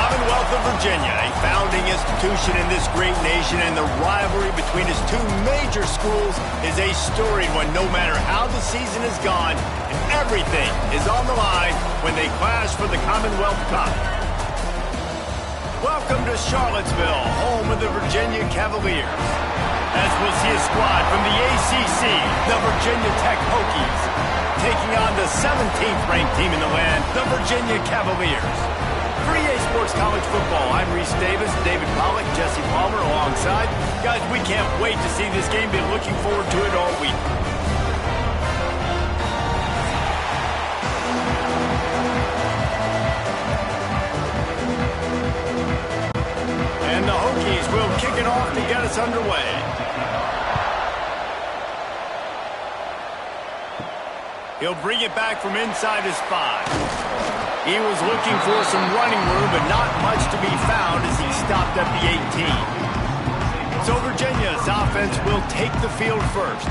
Commonwealth of Virginia, a founding institution in this great nation, and the rivalry between its two major schools is a storied one no matter how the season has gone, and everything is on the line when they clash for the Commonwealth Cup. Welcome to Charlottesville, home of the Virginia Cavaliers, as we'll see a squad from the ACC, the Virginia Tech Hokies, taking on the 17th ranked team in the land, the Virginia Cavaliers. For EA Sports College Football, I'm Reese Davis, David Pollack, Jesse Palmer alongside. Guys, we can't wait to see this game. Been looking forward to it all week. And the Hokies will kick it off to get us underway. He'll bring it back from inside his 5. He was looking for some running room, but not much to be found as he stopped at the 18. So Virginia's offense will take the field first.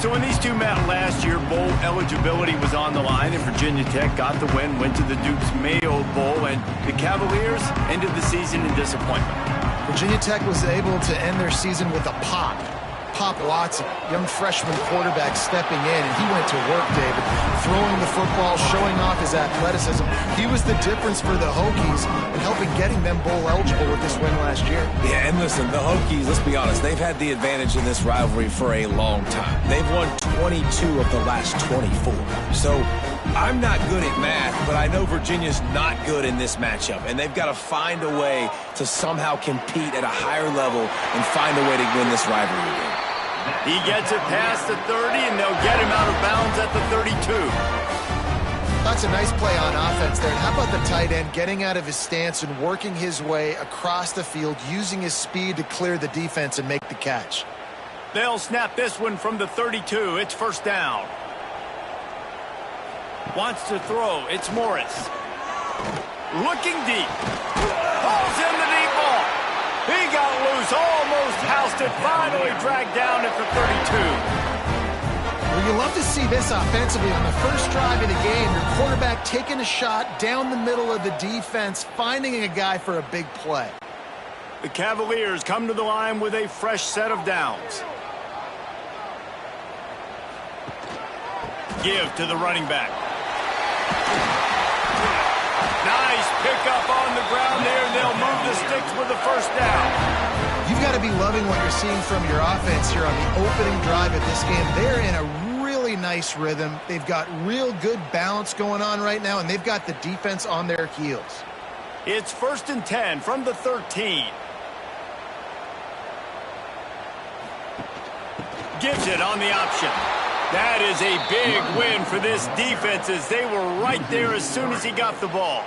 So when these two met last year, bowl eligibility was on the line, and Virginia Tech got the win, went to the Duke's Mayo Bowl, and the Cavaliers ended the season in disappointment. Virginia Tech was able to end their season with a Pop Watson, young freshman quarterback stepping in, and he went to work, David, throwing the football, showing off his athleticism. He was the difference for the Hokies in helping getting them bowl eligible with this win last year. Yeah, and listen, the Hokies, let's be honest, they've had the advantage in this rivalry for a long time. They've won 22 of the last 24. So I'm not good at math, but I know Virginia's not good in this matchup, and they've got to find a way to somehow compete at a higher level and find a way to win this rivalry game. He gets it past the 30, and they'll get him out of bounds at the 32. That's a nice play on offense there. And how about the tight end getting out of his stance and working his way across the field, using his speed to clear the defense and make the catch? They'll snap this one from the 32. It's first down. Wants to throw. It's Morris. Looking deep. Pulls in the deep ball. He got loose, almost housed it, finally dragged down at the 32. Well, you love to see this offensively on the first drive of the game. Your quarterback taking a shot down the middle of the defense, finding a guy for a big play. The Cavaliers come to the line with a fresh set of downs. Give to the running back. Nice pickup on the ground there, and they'll move the sticks with the first down. You've got to be loving what you're seeing from your offense here on the opening drive of this game. They're in a really nice rhythm. They've got real good balance going on right now, and they've got the defense on their heels. It's first and 10 from the 13. Gives it on the option. That is a big win for this defense as they were right there as soon as he got the ball.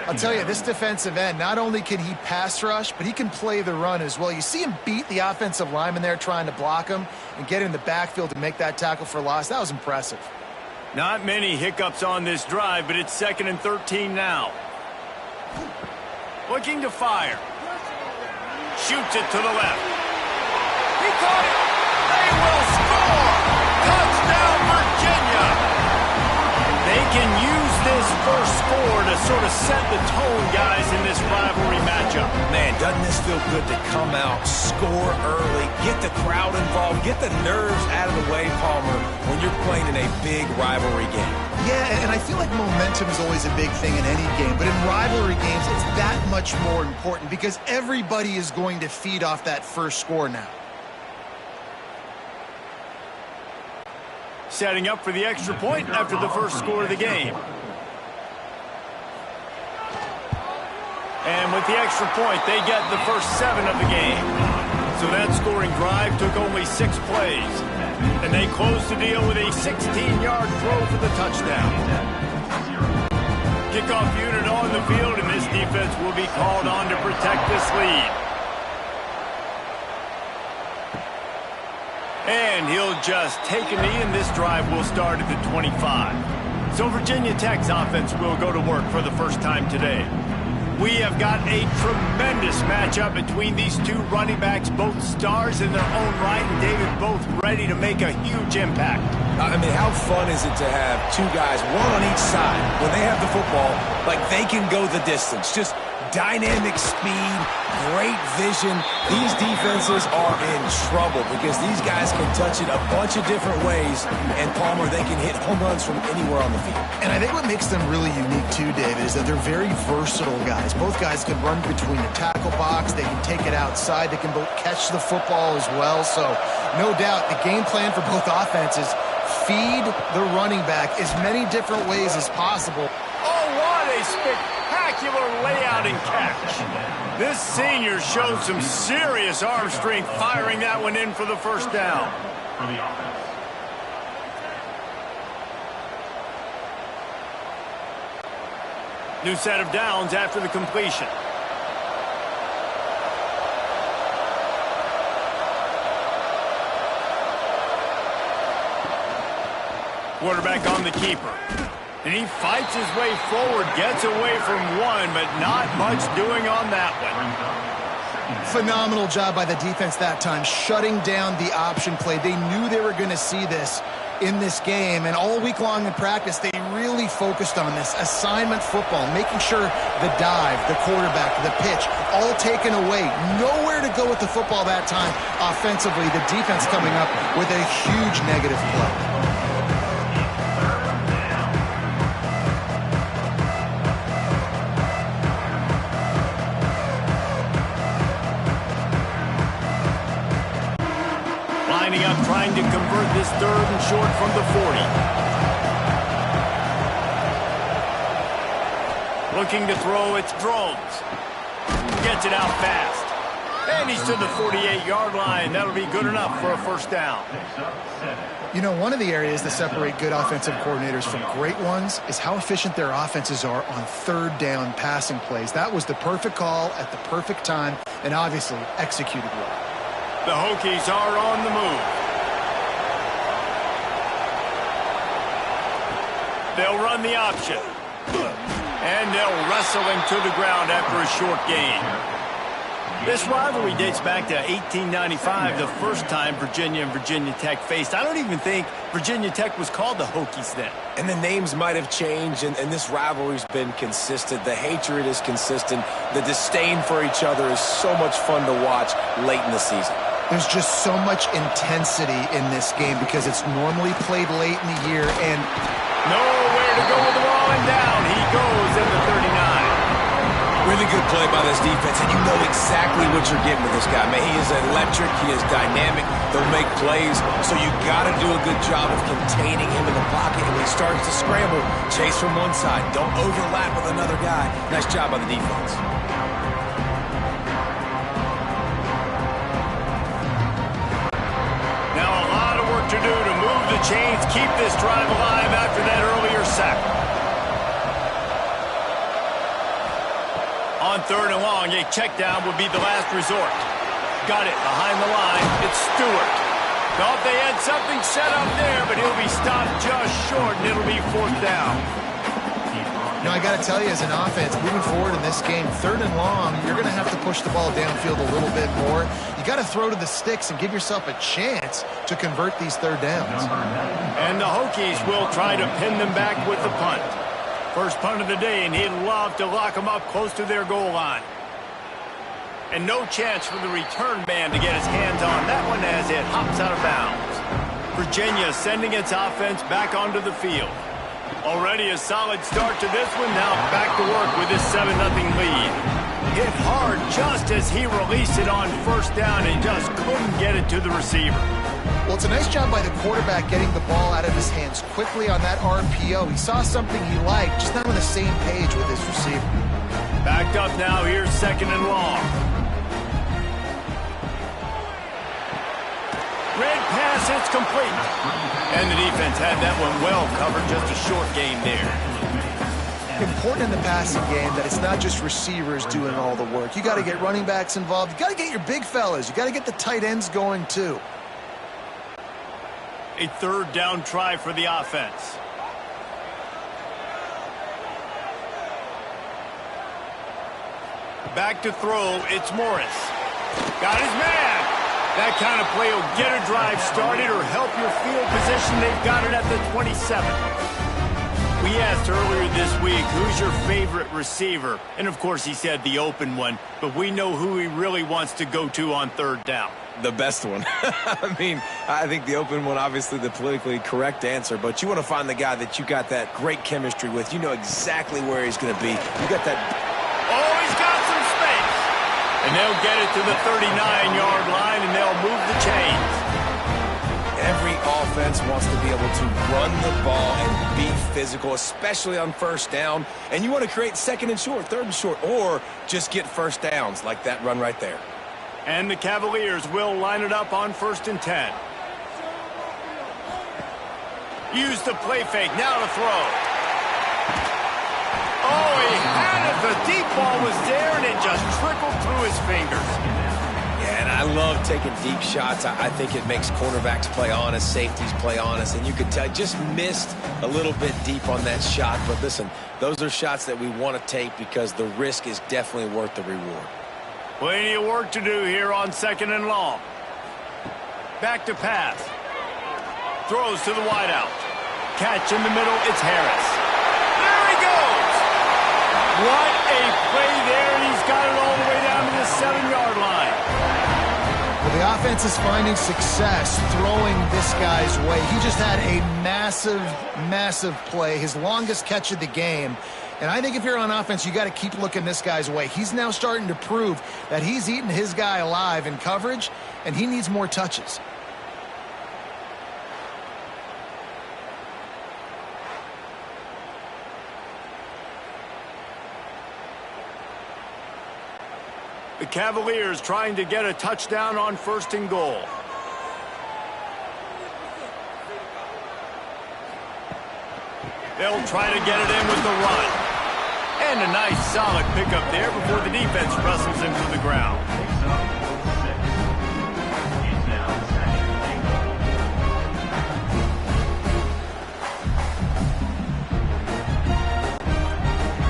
I'll tell you, this defensive end, not only can he pass rush, but he can play the run as well. You see him beat the offensive lineman there trying to block him and get in the backfield to make that tackle for loss. That was impressive. Not many hiccups on this drive, but it's second and 13 now. Looking to fire. Shoots it to the left. He caught it. They will score. Touchdown, Virginia. They can use this first score to sort of set the tone, guys, in this rivalry matchup. Man, doesn't this feel good to come out, score early, get the crowd involved, get the nerves out of the way, Palmer, when you're playing in a big rivalry game. Yeah, and I feel like momentum is always a big thing in any game, but in rivalry games, it's that much more important because everybody is going to feed off that first score now. Setting up for the extra point after the first score of the game. And with the extra point, they get the first 7 of the game. So that scoring drive took only 6 plays. And they closed the deal with a 16-yard throw for the touchdown. Kickoff unit on the field, and this defense will be called on to protect this lead. And he'll just take a knee, and this drive will start at the 25. So Virginia Tech's offense will go to work for the first time today. We have got a tremendous matchup between these two running backs, both stars in their own right, and David, both ready to make a huge impact. I mean, how fun is it to have two guys, one on each side, when they have the football, like they can go the distance. Just dynamic speed, great vision. These defenses are in trouble because these guys can touch it a bunch of different ways, and Palmer, they can hit home runs from anywhere on the field. And I think what makes them really unique too, David, is that they're very versatile guys. Both guys can run between the tackle box. They can take it outside. They can both catch the football as well. So no doubt the game plan for both offenses, feed the running back as many different ways as possible. Oh, what a spectacular layout and catch. This senior showed some serious arm strength firing that one in for the first down. New set of downs after the completion. Quarterback on the keeper. And he fights his way forward, gets away from one, but not much doing on that one. Phenomenal job by the defense that time, shutting down the option play. They knew they were going to see this in this game, and all week long in practice, they really focused on this assignment football, making sure the dive, the quarterback, the pitch, all taken away. Nowhere to go with the football that time offensively. The defense coming up with a huge negative play. Up trying to convert this 3rd and short from the 40. Looking to throw, it's Drones. Gets it out fast. And he's to the 48-yard line. That'll be good enough for a first down. You know, one of the areas that separate good offensive coordinators from great ones is how efficient their offenses are on 3rd down passing plays. That was the perfect call at the perfect time and obviously executed well. The Hokies are on the move. They'll run the option. And they'll wrestle him to the ground after a short gain. This rivalry dates back to 1895, the first time Virginia and Virginia Tech faced. I don't even think Virginia Tech was called the Hokies then. And the names might have changed, and this rivalry's been consistent. The hatred is consistent. The disdain for each other is so much fun to watch late in the season. There's just so much intensity in this game because it's normally played late in the year, and nowhere to go with the ball, and down he goes in the 39. Really good play by this defense, and you know exactly what you're getting with this guy. Man, he is electric, he is dynamic, they'll make plays, so you got to do a good job of containing him in the pocket. And when he starts to scramble, chase from one side, don't overlap with another guy. Nice job by the defense. To do to move the chains, keep this drive alive after that earlier sack. On 3rd and long, a check down would be the last resort. Got it behind the line. It's Stewart. Thought they had something set up there, but he'll be stopped just short, and it'll be 4th down. You know, I got to tell you, as an offense, moving forward in this game, 3rd and long, you're going to have to push the ball downfield a little bit more. You got to throw to the sticks and give yourself a chance to convert these 3rd downs. And the Hokies will try to pin them back with the punt. First punt of the day, and he'd love to lock them up close to their goal line. And no chance for the return man to get his hands on that one as it hops out of bounds. Virginia sending its offense back onto the field. Already a solid start to this one. Now back to work with this 7-0 lead. Hit hard just as he released it on 1st down and just couldn't get it to the receiver. Well, it's a nice job by the quarterback getting the ball out of his hands quickly on that RPO. He saw something he liked, just not on the same page with his receiver. Backed up now. Here's 2nd and long. Red pass, it's complete. And the defense had that one well covered, just a short gain there. Important in the passing game that it's not just receivers doing all the work. You got to get running backs involved. You got to get your big fellas. You got to get the tight ends going too. A 3rd down try for the offense. Back to throw, it's Morris. Got his man. That kind of play will get a drive started or help your field position. They've got it at the 27. We asked earlier this week, who's your favorite receiver? And, of course, he said the open one, but we know who he really wants to go to on third down. The best one. I mean, I think the open one, obviously the politically correct answer, but you want to find the guy that you got that great chemistry with. You know exactly where he's going to be. You got that. Oh, he's got some space. And they'll get it to the 39-yard line, and they'll move the chains. Every offense wants to be able to run the ball and be physical, especially on first down. And you want to create second and short, third and short, or just get first downs like that run right there. And the Cavaliers will line it up on 1st and 10. Use the play fake, now to throw. Oh, he had it. The deep ball was there, and it just trickled through his fingers. Yeah, and I love taking deep shots. I think it makes cornerbacks play honest, safeties play honest, and you could tell just missed a little bit deep on that shot. But listen, those are shots that we want to take because the risk is definitely worth the reward. Plenty of work to do here on 2nd and long. Back to pass. Throws to the wideout. Catch in the middle, it's Harris. There he goes! What a play there, and he's got it all the way down to the 7-yard line. Well, the offense is finding success throwing this guy's way. He just had a massive, massive play, his longest catch of the game. And I think if you're on offense, you got to keep looking this guy's way. He's now starting to prove that he's eating his guy alive in coverage, and he needs more touches. The Cavaliers trying to get a touchdown on 1st and goal. They'll try to get it in with the run. And a nice solid pickup there before the defense wrestles him to the ground.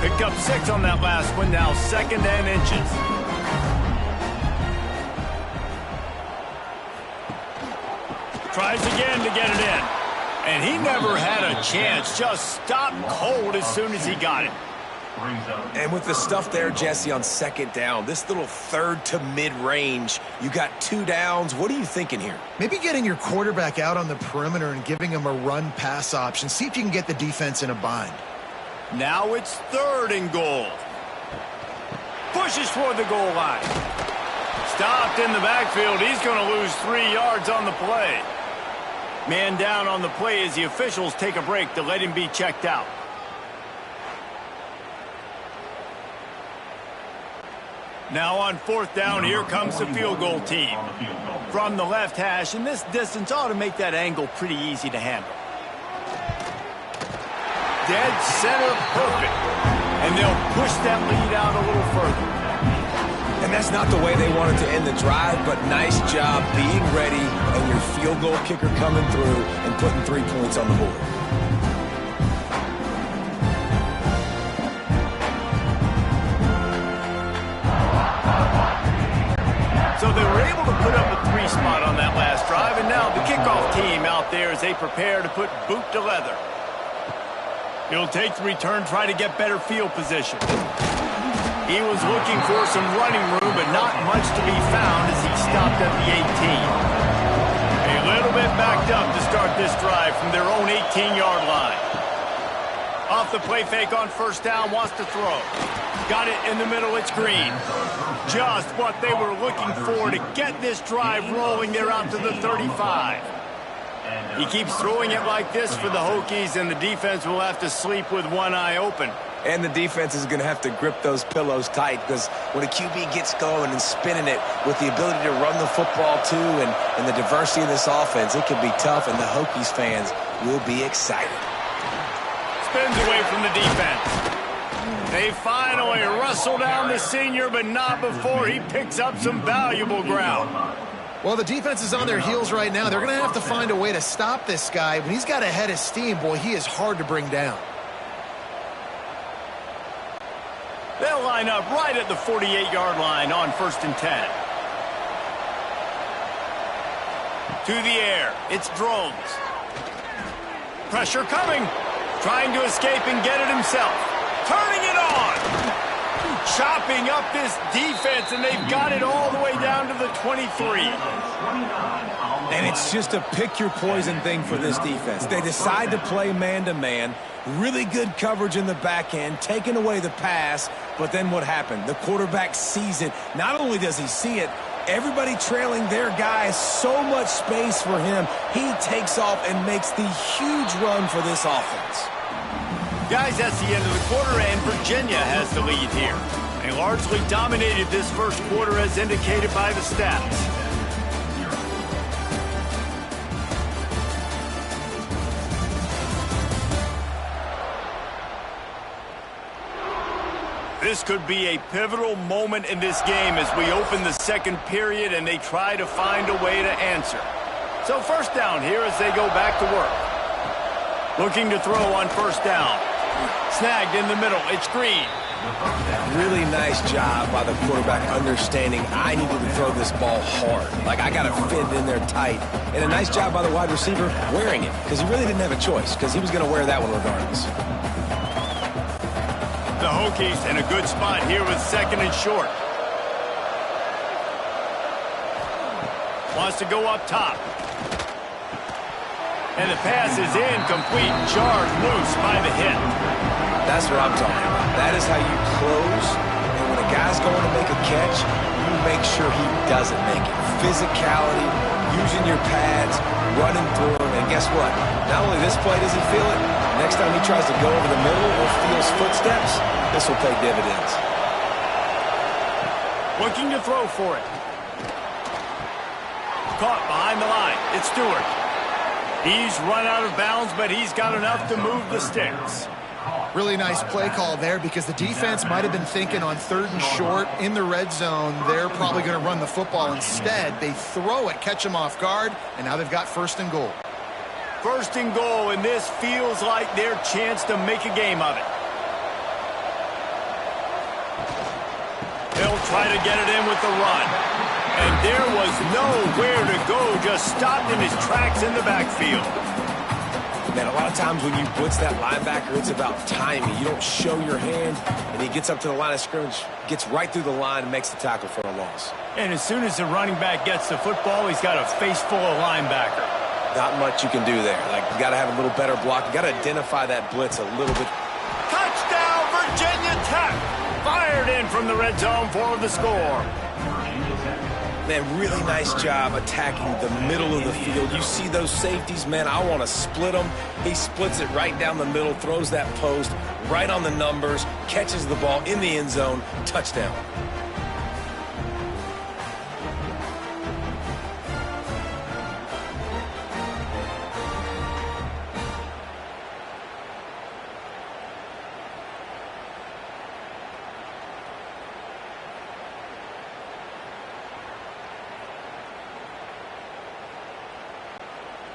Picked up 6 on that last one, now 2nd and inches. Tries again to get it in. And he never had a chance, just stopped cold as soon as he got it. And with the stuff there, Jesse, on 2nd down, this little third to mid-range, you got 2 downs. What are you thinking here? Maybe getting your quarterback out on the perimeter and giving him a run-pass option. See if you can get the defense in a bind. Now it's 3rd and goal. Pushes toward the goal line. Stopped in the backfield. He's going to lose 3 yards on the play. Man down on the play as the officials take a break to let him be checked out. Now on 4th down, here comes the field goal team. From the left hash, and this distance ought to make that angle pretty easy to handle. Dead center perfect. And they'll push that lead out a little further. And that's not the way they wanted to end the drive, but nice job being ready and your field goal kicker coming through and putting 3 points on the board. So they were able to put up a 3 spot on that last drive, and now the kickoff team out there as they prepare to put boot to leather. He'll take the return, try to get better field position. He was looking for some running room, but not much to be found as he stopped at the 18. A little bit backed up to start this drive from their own 18-yard line. Off the play fake on 1st down, wants to throw. Got it in the middle, it's Green. Just what they were looking for to get this drive rolling. They're out to the 35. He keeps throwing it like this for the Hokies, and the defense will have to sleep with one eye open. And the defense is going to have to grip those pillows tight because when a QB gets going and spinning it with the ability to run the football too and the diversity of this offense, it can be tough, and the Hokies fans will be excited. Spins away from the defense. They finally wrestle down the senior, but not before he picks up some valuable ground. Well, the defense is on their heels right now. They're going to have to find a way to stop this guy. When he's got a head of steam, boy, he is hard to bring down. They'll line up right at the 48-yard line on 1st and 10. To the air. It's drones. Pressure coming. Trying to escape and get it himself. Turning it on. Chopping up this defense, and they've got it all the way down to the 23. And it's just a pick-your-poison thing for this defense. They decide to play man-to-man. Really good coverage in the back end, taking away the pass. But then what happened? The quarterback sees it. Not only does he see it, everybody trailing their guy, so much space for him. He takes off and makes the huge run for this offense. Guys, that's the end of the quarter, and Virginia has the lead here. They largely dominated this first quarter as indicated by the stats. This could be a pivotal moment in this game as we open the second period and they try to find a way to answer. So first down here as they go back to work. Looking to throw on first down. Snagged in the middle. It's Green. Really nice job by the quarterback understanding I needed to throw this ball hard. Like, I got to fit it in there tight. And a nice job by the wide receiver wearing it, because he really didn't have a choice, because he was going to wear that one regardless. The Hokies in a good spot here with second and short. Wants to go up top. And the pass is incomplete. Jarred loose by the hit. That's what I'm talking about. That is how you close. And when a guy's going to make a catch, you make sure he doesn't make it. Physicality, using your pads, running through him. And guess what? Not only this play does he feel it, next time he tries to go over the middle or feels footsteps, this will pay dividends. Looking to throw for it. Caught behind the line. It's Stewart. He's run out of bounds, but he's got enough to move the sticks. Really nice play call there because the defense might have been thinking on third and short in the red zone. They're probably going to run the football. Instead, they throw it, catch them off guard, and now they've got first and goal. First and goal, and this feels like their chance to make a game of it. They'll try to get it in with the run. And there was nowhere to go, just stopped in his tracks in the backfield. Man, a lot of times when you blitz that linebacker, it's about timing. You don't show your hand, and he gets up to the line of scrimmage, gets right through the line, and makes the tackle for a loss. And as soon as the running back gets the football, he's got a face full of linebacker. Not much you can do there. Like, you got to have a little better block. You got to identify that blitz a little bit. Touchdown, Virginia Tech! Fired in from the red zone for the score. Man, really nice job attacking the middle of the field. You see those safeties, man, I want to split them. He splits it right down the middle, throws that post right on the numbers, catches the ball in the end zone, touchdown.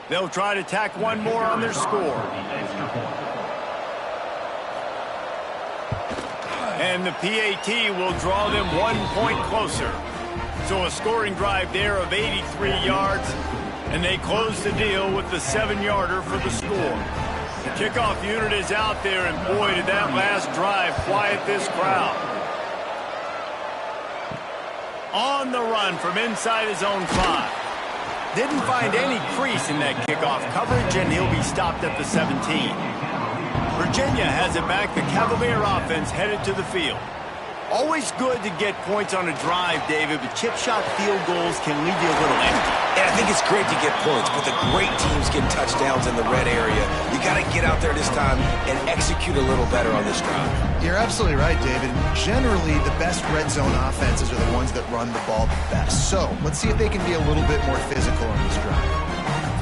They'll try to tack one more on their score. And the PAT will draw them 1 point closer. So a scoring drive there of 83 yards, and they close the deal with the 7-yarder for the score. The kickoff unit is out there, and boy, did that last drive quiet this crowd. On the run from inside his own 5. Didn't find any crease in that kickoff coverage, and he'll be stopped at the 17. Virginia has it back. The Cavalier offense headed to the field. Always good to get points on a drive, David, but chip shot field goals can leave you a little empty. And I think it's great to get points, but the great teams get touchdowns in the red area. You got to get out there this time and execute a little better on this drive. You're absolutely right, David. Generally, the best red zone offenses are the ones that run the ball the best. So let's see if they can be a little bit more physical on this drive.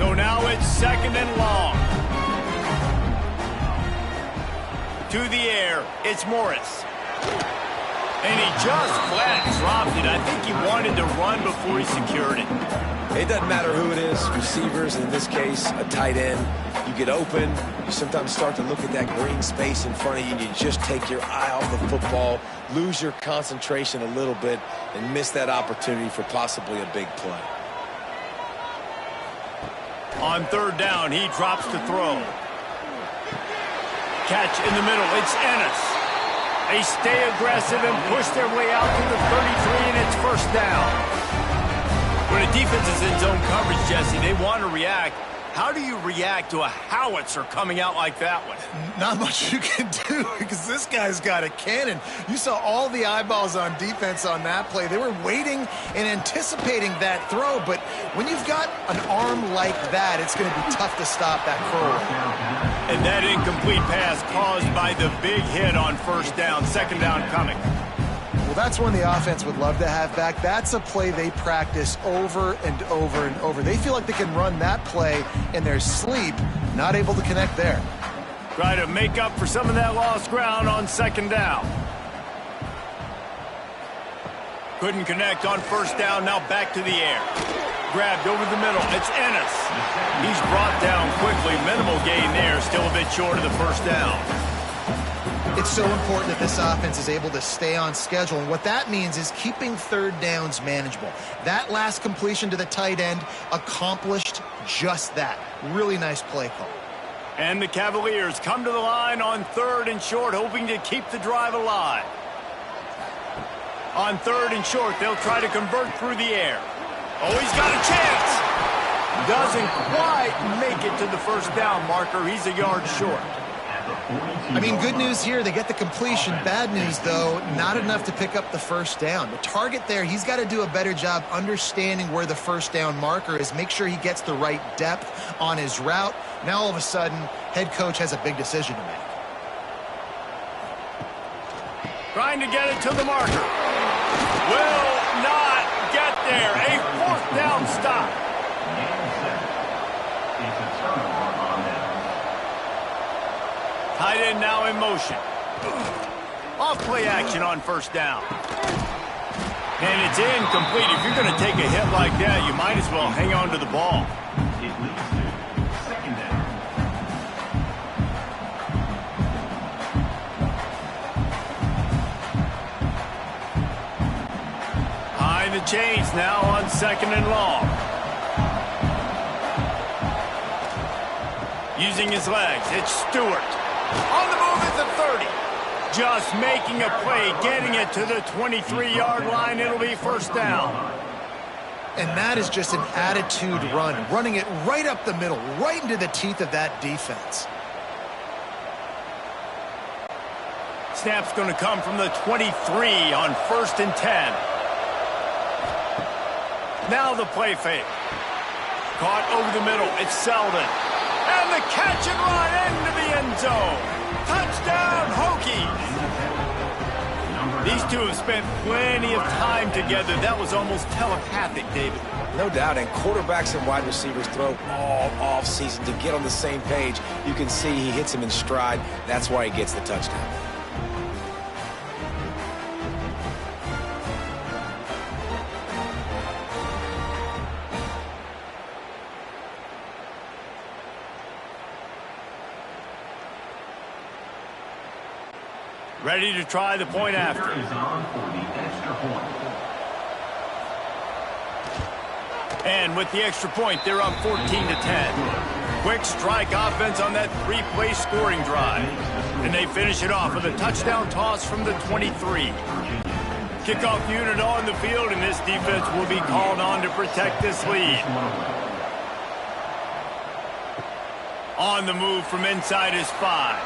So now it's second and long. To the air, it's Morris. And he just flat dropped it. I think he wanted to run before he secured it. It doesn't matter who it is, receivers, in this case, a tight end. You get open, you sometimes start to look at that green space in front of you, and you just take your eye off the football, lose your concentration a little bit, and miss that opportunity for possibly a big play. On third down, he drops to throw. Catch in the middle. It's Ennis. They stay aggressive and push their way out to the 33, and it's first down. When a defense is in zone coverage, Jesse, they want to react. How do you react to a howitzer coming out like that one? Not much you can do because this guy's got a cannon. You saw all the eyeballs on defense on that play. They were waiting and anticipating that throw, but when you've got an arm like that, it's going to be tough to stop that curl. And that incomplete pass caused by the big hit on first down, second down coming. Well, that's one the offense would love to have back. That's a play they practice over and over and over. They feel like they can run that play in their sleep, not able to connect there. Try to make up for some of that lost ground on second down. Couldn't connect on first down, now back to the air. Grabbed over the middle, it's Ennis. He's brought down quickly, minimal gain there, still a bit short of the first down. It's so important that this offense is able to stay on schedule, and what that means is keeping third downs manageable. That last completion to the tight end accomplished just that. Really nice play call. And the Cavaliers come to the line on third and short, hoping to keep the drive alive. On third and short, they'll try to convert through the air. Oh, he's got a chance! Doesn't quite make it to the first down marker. He's a yard short. I mean, good news here, they get the completion. Bad news, though, not enough to pick up the first down. The target there, he's got to do a better job understanding where the first down marker is, make sure he gets the right depth on his route. Now, all of a sudden, head coach has a big decision to make. Trying to get it to the marker. Will not get there. A fourth down stop. Tight end now in motion. Off play action on first down. And it's incomplete. If you're going to take a hit like that, you might as well hang on to the ball. It leads to second down. High the chains now on second and long. Using his legs, it's Stewart. On the move at the 30. Just making a play, getting it to the 23-yard line. It'll be first down. And that is just an attitude run, running it right up the middle, right into the teeth of that defense. Snap's going to come from the 23 on first and 10. Now the play fake. Caught over the middle. It's Selden. And the catch and run into the end zone. Touchdown, Hokies. These two have spent plenty of time together. That was almost telepathic, David. No doubt, and quarterbacks and wide receivers throw all offseason to get on the same page. You can see he hits him in stride. That's why he gets the touchdown. Ready to try the point after. Is on for the extra point. And with the extra point, they're up 14 to 10. Quick strike offense on that three-play scoring drive. And they finish it off with a touchdown toss from the 23. Kickoff unit on the field, and this defense will be called on to protect this lead. On the move from inside his 5.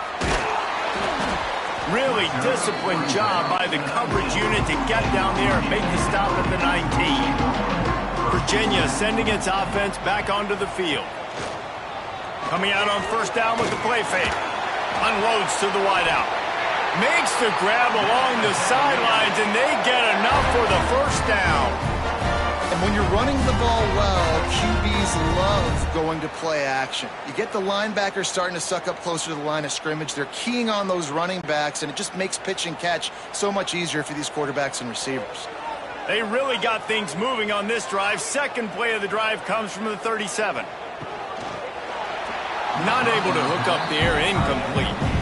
Really disciplined job by the coverage unit to get down there and make the stop at the 19. Virginia sending its offense back onto the field. Coming out on first down with the play fake. Unloads to the wideout. Makes the grab along the sidelines, and they get enough for the first down. And when you're running the ball well, QBs love going to play action. You get the linebackers starting to suck up closer to the line of scrimmage. They're keying on those running backs, and it just makes pitch and catch so much easier for these quarterbacks and receivers. They really got things moving on this drive. Second play of the drive comes from the 37. Not able to hook up there, incomplete.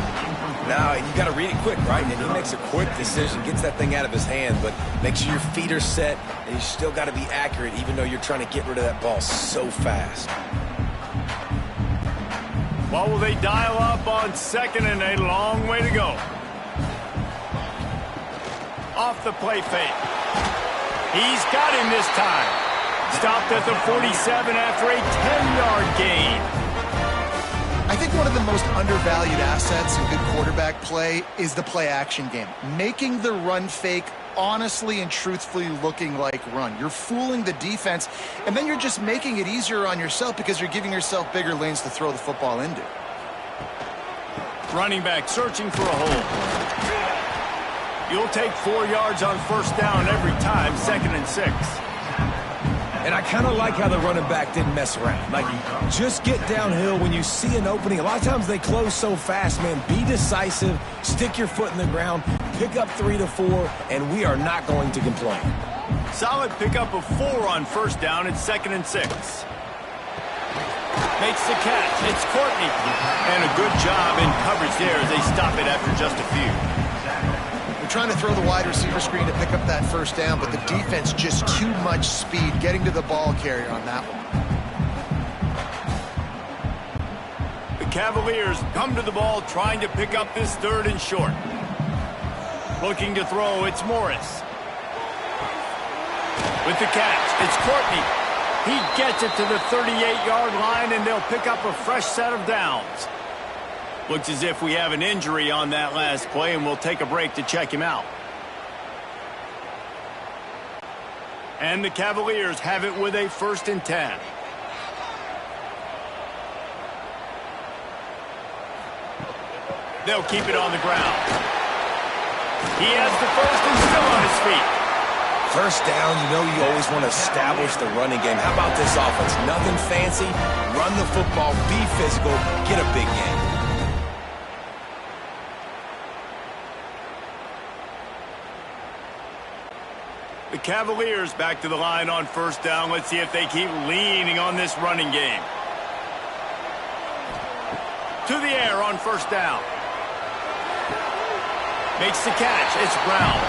Now, you got to read it quick, right? And he makes a quick decision, gets that thing out of his hand, but make sure your feet are set, and you still got to be accurate, even though you're trying to get rid of that ball so fast. What will they dial up on second and a long way to go? Off the play fake. He's got him this time. Stopped at the 47 after a 10-yard gain. I think one of the most undervalued assets in good quarterback play is the play-action game. Making the run fake honestly and truthfully looking like run. You're fooling the defense, and then you're just making it easier on yourself because you're giving yourself bigger lanes to throw the football into. Running back searching for a hole. You'll take 4 yards on first down every time, 2nd and 6. And I kind of like how the running back didn't mess around. Like, just get downhill when you see an opening. A lot of times they close so fast, man. Be decisive, stick your foot in the ground, pick up 3 to 4, and we are not going to complain. Solid pickup of 4 on first down. It's 2nd and 6. Makes the catch. It's Courtney. And a good job in coverage there as they stop it after just a few. Trying to throw the wide receiver screen to pick up that first down, but the defense just too much speed getting to the ball carrier on that one. The Cavaliers come to the ball trying to pick up this 3rd and short. Looking to throw, it's Morris. With the catch, it's Courtney. He gets it to the 38-yard line, and they'll pick up a fresh set of downs. Looks as if we have an injury on that last play, and we'll take a break to check him out. And the Cavaliers have it with a 1st and 10. They'll keep it on the ground. He has the first and still on his feet. First down, you know you always want to establish the running game. How about this offense? Nothing fancy. Run the football, be physical, get a big game. The Cavaliers back to the line on first down. Let's see if they keep leaning on this running game. To the air on first down. Makes the catch. It's Brown.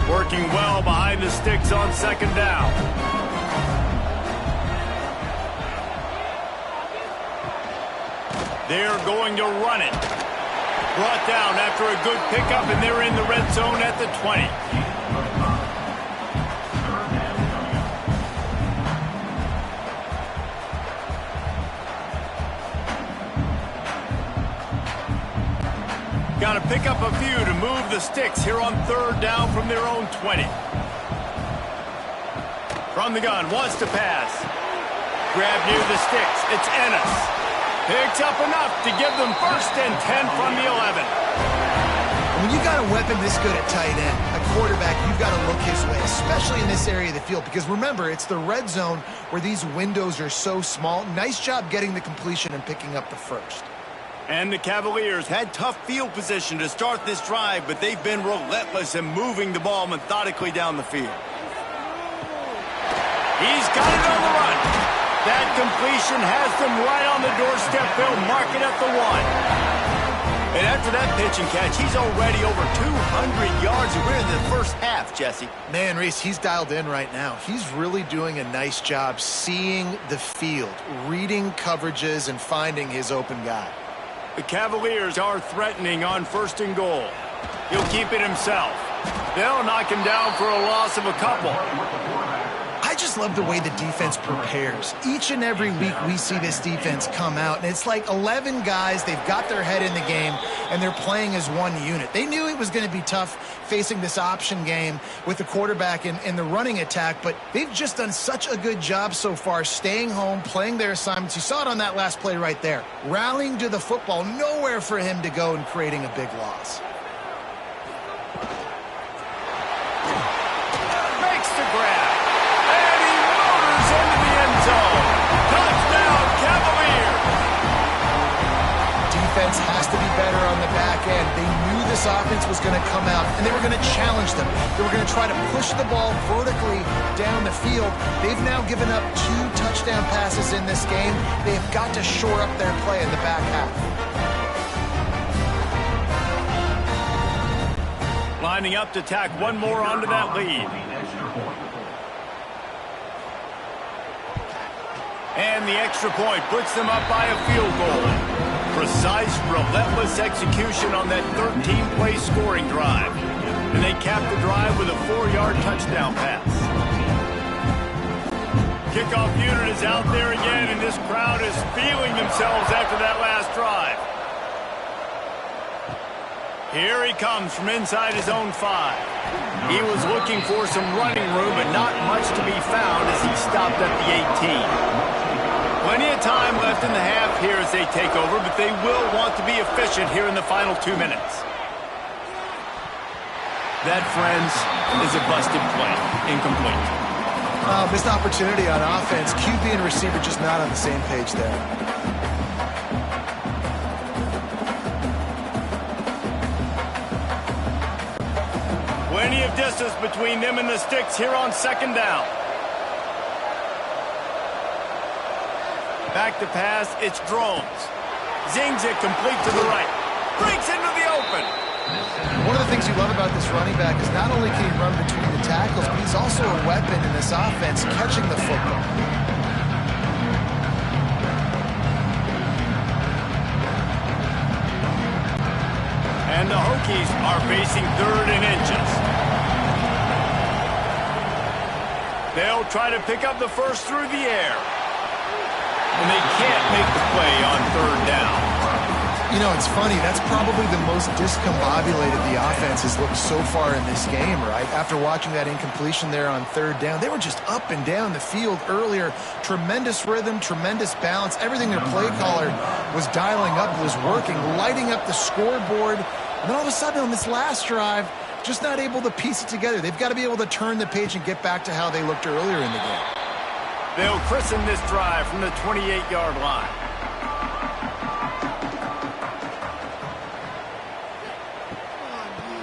Working well behind the sticks on second down. They're going to run it. Brought down after a good pickup, and they're in the red zone at the 20. Got to pick up a few to move the sticks here on third down from their own 20. From the gun, wants to pass. Grab near the sticks. It's Ennis. Picks up enough to give them 1st and 10 from the 11. When you got a weapon this good at tight end, a quarterback, you've got to look his way, especially in this area of the field. Because remember, it's the red zone where these windows are so small. Nice job getting the completion and picking up the first. And the Cavaliers had tough field position to start this drive, but they've been relentless in moving the ball methodically down the field. He's got it on the run. That completion has them right on the doorstep. They'll mark it at the 1. And after that pitch and catch, he's already over 200 yards, and we're in the first half, Jesse. Man, Reese, he's dialed in right now. He's really doing a nice job seeing the field, reading coverages, and finding his open guy. The Cavaliers are threatening on 1st and goal. He'll keep it himself. They'll knock him down for a loss of a couple. I just love the way the defense prepares. Each and every week we see this defense come out, and it's like 11 guys. They've got their head in the game, and they're playing as one unit. They knew it was going to be tough facing this option game with the quarterback in the running attack, but they've just done such a good job so far staying home, playing their assignments. You saw it on that last play right there. Rallying to the football, nowhere for him to go and creating a big loss. Makes the grab. Touchdown, Cavaliers! Defense has to be better on the back end. They knew this offense was going to come out, and they were going to challenge them. They were going to try to push the ball vertically down the field. They've now given up 2 touchdown passes in this game. They've got to shore up their play in the back half. Lining up to tack one more onto that lead. And the extra point puts them up by a field goal. Precise, relentless execution on that 13-play scoring drive. And they cap the drive with a 4-yard touchdown pass. Kickoff unit is out there again, and this crowd is feeling themselves after that last drive. Here he comes from inside his own 5. He was looking for some running room, but not much to be found as he stopped at the 18. Plenty of time left in the half here as they take over, but they will want to be efficient here in the final 2 minutes. That, friends, is a busted play. Incomplete. Missed opportunity on offense. QB and receiver just not on the same page there. Plenty of distance between them and the sticks here on second down. Back to pass, it's Drones. Zings it complete to the right. Breaks into the open. One of the things you love about this running back is not only can he run between the tackles, but he's also a weapon in this offense, catching the football. And the Hokies are facing 3rd and inches. They'll try to pick up the first through the air. And they can't make the play on 3rd down. You know, it's funny. That's probably the most discombobulated the offense has looked so far in this game, right? After watching that incompletion there on 3rd down, they were just up and down the field earlier. Tremendous rhythm, tremendous balance. Everything their play caller was dialing up was working, lighting up the scoreboard. And then all of a sudden on this last drive, just not able to piece it together. They've got to be able to turn the page and get back to how they looked earlier in the game. They'll christen this drive from the 28-yard line.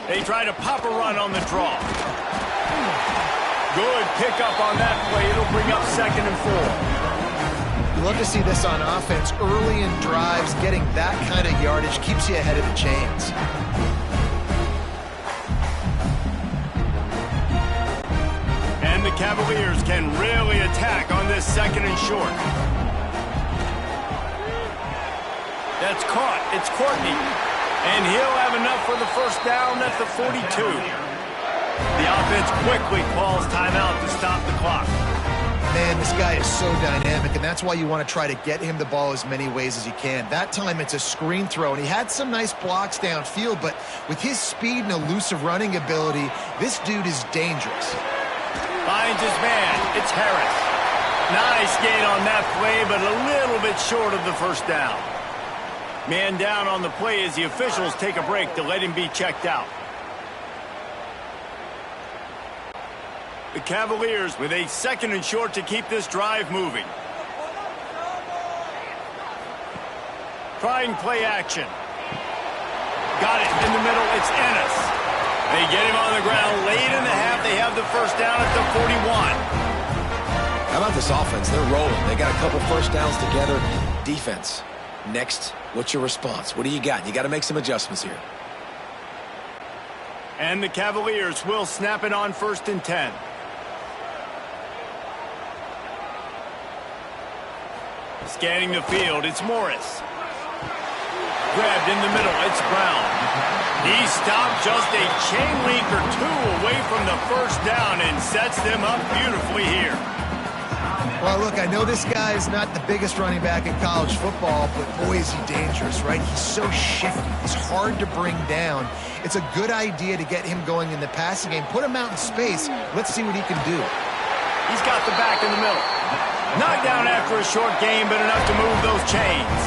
They try to pop a run on the draw. Good pickup on that play. It'll bring up 2nd and 4. You love to see this on offense. Early in drives, getting that kind of yardage keeps you ahead of the chains. And the Cavaliers can really attack on this 2nd and short. That's caught. It's Courtney. And he'll have enough for the first down at the 42. The offense quickly calls timeout to stop the clock. Man, this guy is so dynamic, and that's why you want to try to get him the ball as many ways as you can. That time it's a screen throw, and he had some nice blocks downfield, but with his speed and elusive running ability, this dude is dangerous. Finds his man. It's Harris. Nice gain on that play, but a little bit short of the first down. Man down on the play as the officials take a break to let him be checked out. The Cavaliers with a 2nd and short to keep this drive moving. Trying play action. Got it in the middle. It's Ennis. They get him on the ground late in the half. They have the first down at the 41. How about this offense? They're rolling. They got a couple first downs together. Defense. Next, what's your response? What do you got? You got to make some adjustments here. And the Cavaliers will snap it on 1st and 10. Scanning the field, it's Morris. Grabbed in the middle, it's Brown. He stopped just a chain link or 2 away from the first down and sets them up beautifully here. Well, look, I know this guy is not the biggest running back in college football, but boy, is he dangerous, right? He's so shifty. He's hard to bring down. It's a good idea to get him going in the passing game. Put him out in space. Let's see what he can do. He's got the back in the middle. Knocked down after a short game, but enough to move those chains.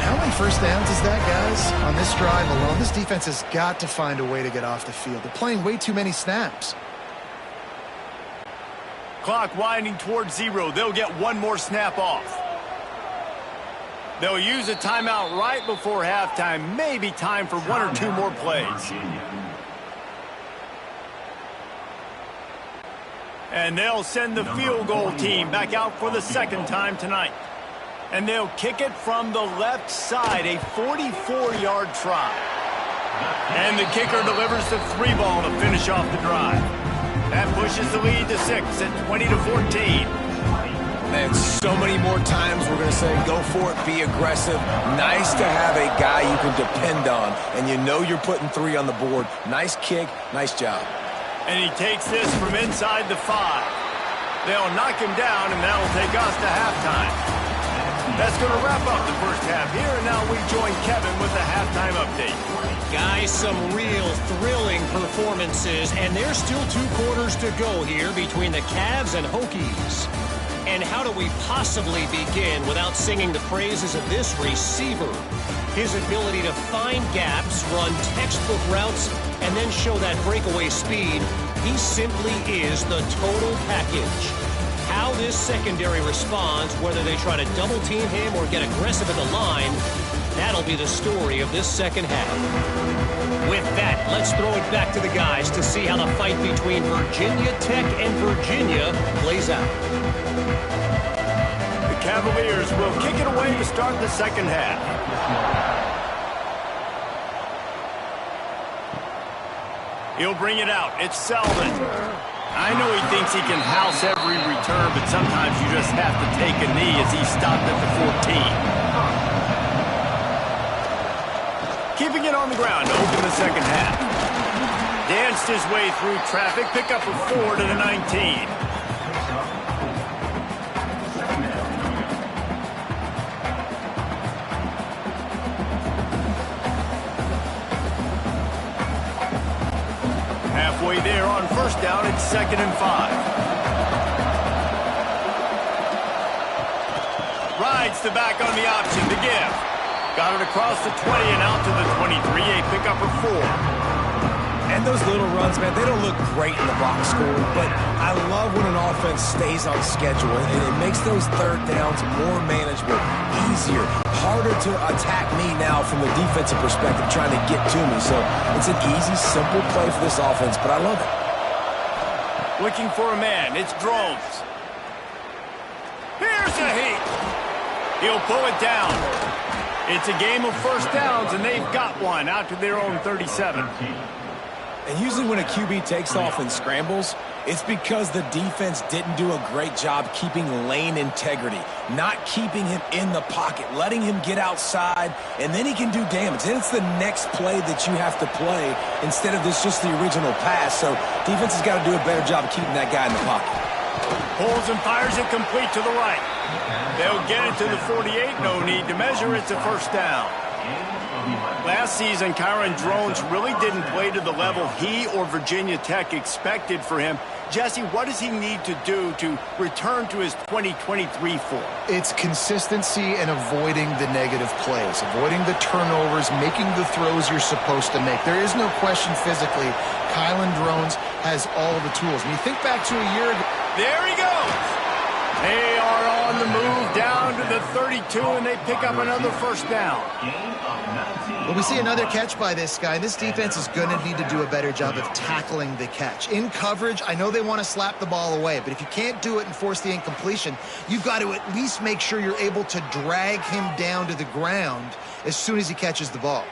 How many first downs is that, guys? On this drive alone, this defense has got to find a way to get off the field. They're playing way too many snaps. Clock winding towards 0. They'll get one more snap off. They'll use a timeout right before halftime. Maybe time for 1 or 2 more plays. And they'll send the field goal team back out for the 2nd time tonight. And they'll kick it from the left side, a 44-yard try. And the kicker delivers the 3-ball to finish off the drive. That pushes the lead to 6 at 20-14. Man, so many more times we're going to say, go for it, be aggressive. Nice to have a guy you can depend on, and you know you're putting 3 on the board. Nice kick, nice job. And he takes this from inside the 5. They'll knock him down, and that'll take us to halftime. That's going to wrap up the first half here, and now we join Kevin with the halftime update. Guys, some real thrilling performances, and there's still 2 quarters to go here between the Cavs and Hokies. And how do we possibly begin without singing the praises of this receiver? His ability to find gaps, run textbook routes, and then show that breakaway speed. He simply is the total package. How this secondary responds, whether they try to double team him or get aggressive at the line, that'll be the story of this second half. With that, let's throw it back to the guys to see how the fight between Virginia Tech and Virginia plays out. The Cavaliers will kick it away to start the second half. He'll bring it out. It's Selden. I know he thinks he can house every return, but sometimes you just have to take a knee as he's stopped at the 14. Keeping it on the ground to open the second half. Danced his way through traffic. Pick up a 4 to the 19. Halfway there on first down, it's 2nd and 5. Rides the back on the option to give. Got it across the 20 and out to the 23. A pickup of 4. And those little runs, man, they don't look great in the box score, but I love when an offense stays on schedule, and it makes those third downs more manageable, easier, harder to attack me now from the defensive perspective trying to get to me. So it's an easy, simple play for this offense, but I love it. Looking for a man. It's Drones. Here's a heat. He'll pull it down. It's a game of first downs, and they've got one out to their own 37. And usually when a QB takes off and scrambles, it's because the defense didn't do a great job keeping lane integrity, not keeping him in the pocket, letting him get outside, and then he can do damage. Then it's the next play that you have to play instead of this just the original pass. So defense has got to do a better job of keeping that guy in the pocket. Pulls and fires it complete to the right. They'll get it to the 48. No need to measure. It's a first down. Last season, Kyron Drones really didn't play to the level he or Virginia Tech expected for him. Jesse, what does he need to do to return to his 2023 form? It's consistency and avoiding the negative plays, avoiding the turnovers, making the throws you're supposed to make. There is no question physically, Kyron Drones has all the tools. When you think back to a year ago. There he goes. They are on the move down to the 32, and they pick up another first down. Well, we see another catch by this guy. This defense is going to need to do a better job of tackling the catch. In coverage, I know they want to slap the ball away, but if you can't do it and force the incompletion, you've got to at least make sure you're able to drag him down to the ground as soon as he catches the ball.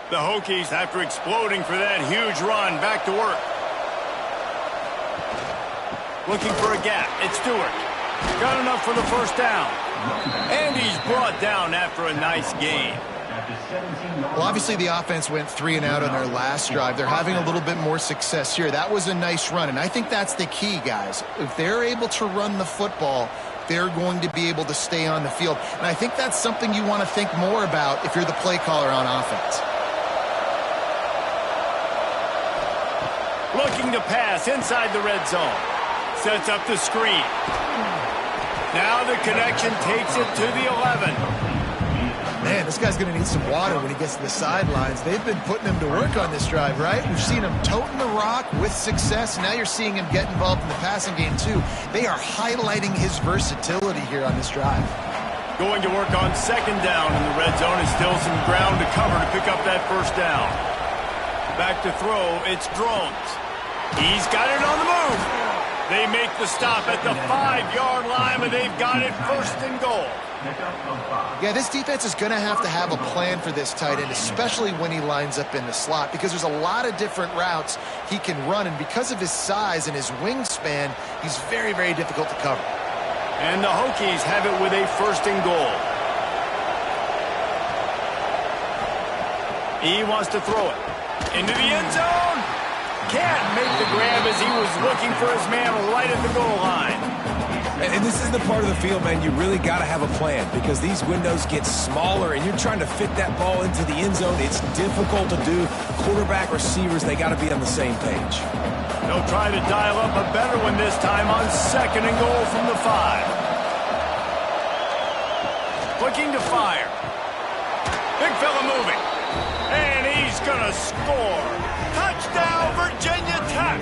The Hokies, after exploding for that huge run, back to work. Looking for a gap. It's Stewart. Got enough for the first down. And he's brought down after a nice gain. Well, obviously the offense went 3 and out on their last drive. They're having a little bit more success here. That was a nice run, and I think that's the key, guys. If they're able to run the football, they're going to be able to stay on the field. And I think that's something you want to think more about if you're the play caller on offense. Looking to pass inside the red zone. Sets up the screen. Now the connection takes it to the 11. Man, this guy's going to need some water when he gets to the sidelines. They've been putting him to work on this drive, right? We've seen him toting the rock with success. Now you're seeing him get involved in the passing game, too. They are highlighting his versatility here on this drive. Going to work on second down in the red zone. Is still some ground to cover to pick up that first down. Back to throw. It's Drones. He's got it on the move. They make the stop at the 5-yard line, but they've got it first and goal. Yeah, this defense is going to have a plan for this tight end, especially when he lines up in the slot, because there's a lot of different routes he can run, and because of his size and his wingspan, he's very, very difficult to cover. And the Hokies have it with a first and goal. He wants to throw it into the end zone. Can't make the grab as he was looking for his man right at the goal line. And this is the part of the field, man, you really got to have a plan because these windows get smaller and you're trying to fit that ball into the end zone. It's difficult to do. Quarterback, receivers, they got to be on the same page. They'll try to dial up a better one this time on second and goal from the 5. Looking to fire. Big fella moving. And he's going to score. Touchdown, Virginia Tech.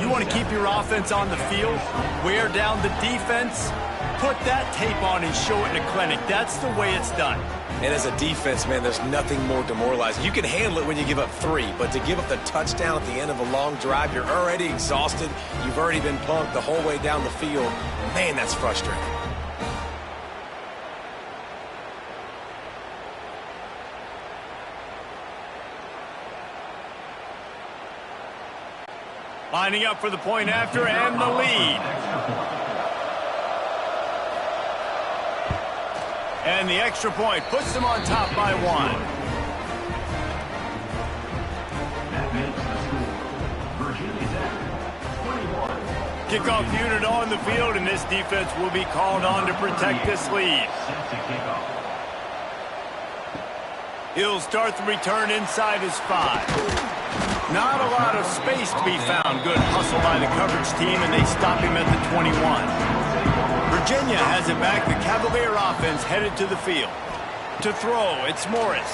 You want to keep your offense on the field, wear down the defense, put that tape on and show it in a clinic. That's the way it's done. And as a defense, man, there's nothing more demoralizing. You can handle it when you give up 3, but to give up the touchdown at the end of a long drive, you're already exhausted. You've already been punked the whole way down the field. Man, that's frustrating. Lining up for the point after and the lead. And the extra point puts them on top by 1. That makes the score. Virginia Tech, 21. Kickoff unit on the field, and this defense will be called on to protect this lead. Set to kick off. He'll start the return inside his 5. Not a lot of space to be found. Good hustle by the coverage team, and they stop him at the 21. Virginia has it back. The Cavalier offense headed to the field. To throw, it's Morris.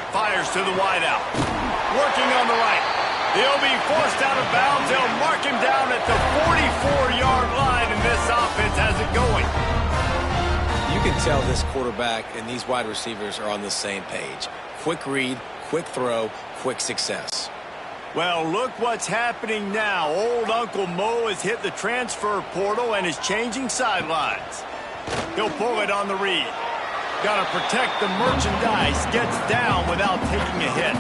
Fires to the wideout. Working on the right. He'll be forced out of bounds. They'll mark him down at the 44-yard line, and this offense has it going. You can tell this quarterback and these wide receivers are on the same page. Quick read, quick throw, quick success. Well, look what's happening now. Old Uncle Mo has hit the transfer portal and is changing sidelines. He'll pull it on the read. Got to protect the merchandise. Gets down without taking a hit.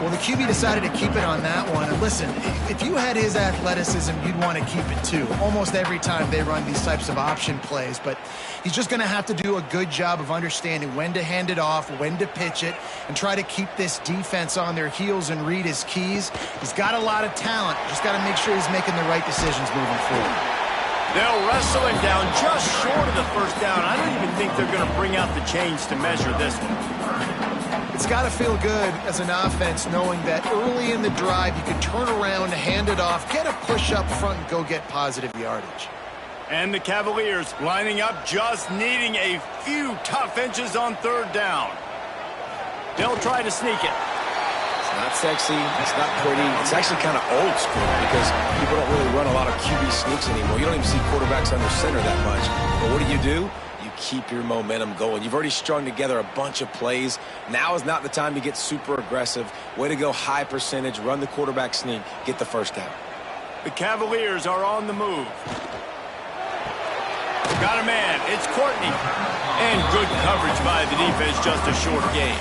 Well, the QB decided to keep it on that one. And listen, if you had his athleticism, you'd want to keep it too. Almost every time they run these types of option plays. But he's just going to have to do a good job of understanding when to hand it off, when to pitch it, and try to keep this defense on their heels and read his keys. He's got a lot of talent. Just got to make sure he's making the right decisions moving forward. They'll wrestle him down just short of the first down. I don't even think they're going to bring out the chains to measure this one. It's got to feel good as an offense knowing that early in the drive you can turn around, hand it off, get a push up front, and go get positive yardage. And the Cavaliers lining up, just needing a few tough inches on third down. They'll try to sneak it. It's not sexy. It's not pretty. It's actually kind of old school because people don't really run a lot of QB sneaks anymore. You don't even see quarterbacks under center that much. But what do? You keep your momentum going. You've already strung together a bunch of plays. Now is not the time to get super aggressive. Way to go high percentage, run the quarterback sneak, get the first down. The Cavaliers are on the move. Got a man. It's Courtney. And good coverage by the defense, just a short gain.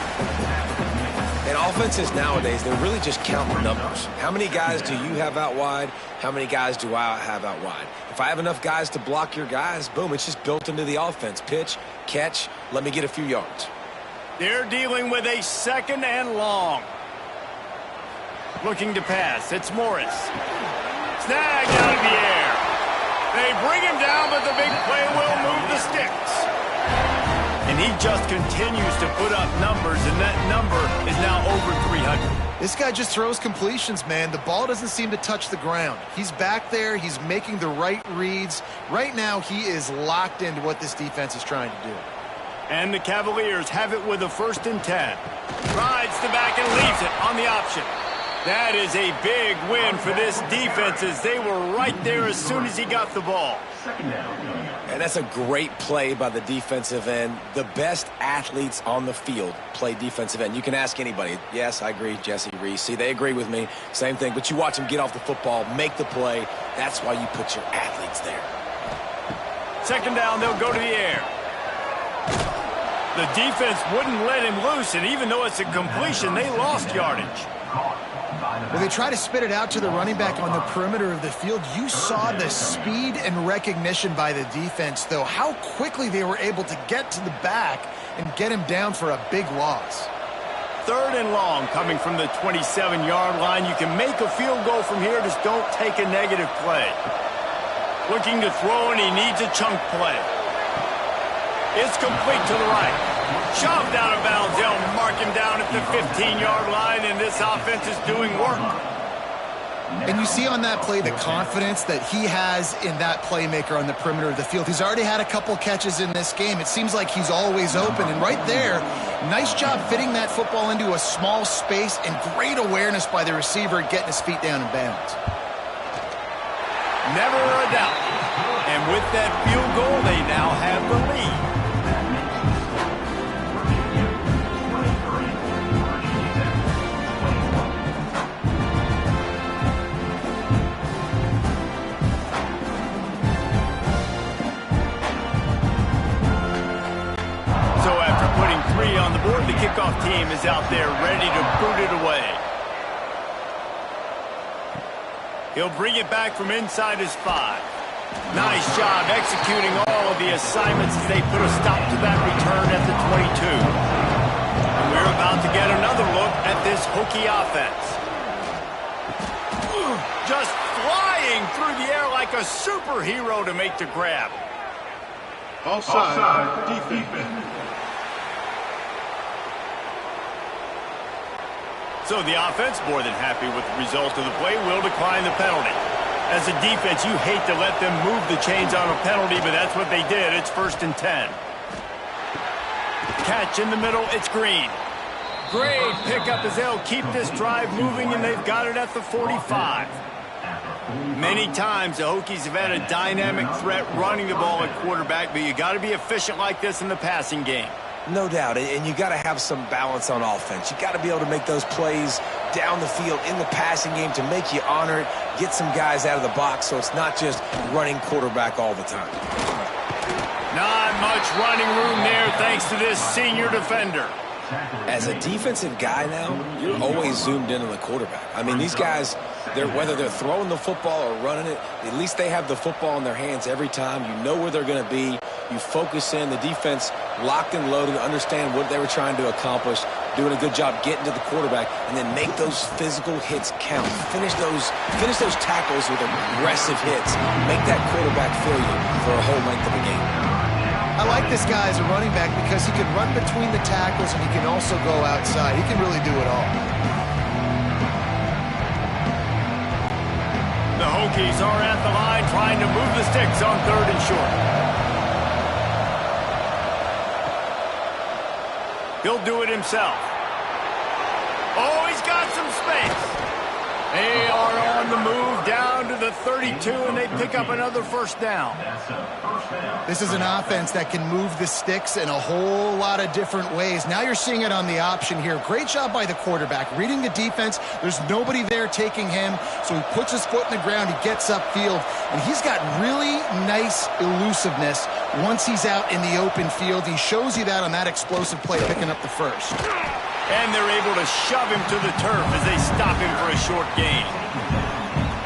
And offenses nowadays, they're really just counting numbers. How many guys do you have out wide? How many guys do I have out wide? If I have enough guys to block your guys, boom, it's just built into the offense. Pitch, catch, let me get a few yards. They're dealing with a second and long. Looking to pass. It's Morris. Snagged out of the air. They bring him down, but the big play will move the sticks. And he just continues to put up numbers, and that number is now over 300. This guy just throws completions, man. The ball doesn't seem to touch the ground. He's back there. He's making the right reads. Right now, he is locked into what this defense is trying to do. And the Cavaliers have it with a 1st and 10. Rides the back and leaves it on the option. That is a big win for this defense as they were right there as soon as he got the ball. And that's a great play by the defensive end. The best athletes on the field play defensive end. You can ask anybody. Yes, I agree, Jesse, Reese. See, they agree with me. Same thing. But you watch them get off the football, make the play. That's why you put your athletes there. Second down, they'll go to the air. The defense wouldn't let him loose, and even though it's a completion, they lost yardage. Well, they try to spit it out to the running back on the perimeter of the field. You saw the speed and recognition by the defense, though, how quickly they were able to get to the back and get him down for a big loss. Third and long coming from the 27-yard line. You can make a field goal from here, just don't take a negative play. Looking to throw, and he needs a chunk play. It's complete to the right. Shoved out of bounds. They'll mark him down at the 15-yard line, and this offense is doing work. And you see on that play the confidence that he has in that playmaker on the perimeter of the field. He's already had a couple catches in this game. It seems like he's always open. And right there, nice job fitting that football into a small space and great awareness by the receiver getting his feet down in bounds. Never a doubt. And with that field goal, they now have the lead. On the board, the kickoff team is out there ready to boot it away. He'll bring it back from inside his 5. Nice job executing all of the assignments as they put a stop to that return at the 22. And we're about to get another look at this Hokie offense. Just flying through the air like a superhero to make the grab. Offside defense. So the offense, more than happy with the result of the play, will decline the penalty. As a defense, you hate to let them move the chains on a penalty, but that's what they did. It's 1st and 10. Catch in the middle, it's Green. Great pickup as they'll keep this drive moving, and they've got it at the 45. Many times the Hokies have had a dynamic threat running the ball at quarterback, but you got to be efficient like this in the passing game. No doubt, and you got to have some balance on offense. You got to be able to make those plays down the field in the passing game to make you honor it, get some guys out of the box so it's not just running quarterback all the time. Not much running room there thanks to this senior defender. As a defensive guy now, you're always zoomed in on the quarterback. I mean, these guys, whether they're throwing the football or running it, at least they have the football in their hands every time. You know where they're going to be. You focus in. The defense locked and loaded, understand what they were trying to accomplish, doing a good job getting to the quarterback, and then make those physical hits count. Finish those tackles with aggressive hits. Make that quarterback feel you for a whole length of the game. I like this guy as a running back because he can run between the tackles and he can also go outside. He can really do it all. The Hokies are at the line trying to move the sticks on 3rd and short. He'll do it himself. Oh, he's got some space. They are on the move down to the 32, and they pick up another 1st down. This is an offense that can move the sticks in a whole lot of different ways. Now you're seeing it on the option here. Great job by the quarterback. Reading the defense, there's nobody there taking him, so he puts his foot in the ground, he gets upfield, and he's got really nice elusiveness once he's out in the open field. He shows you that on that explosive play, picking up the 1st. And they're able to shove him to the turf as they stop him for a short gain.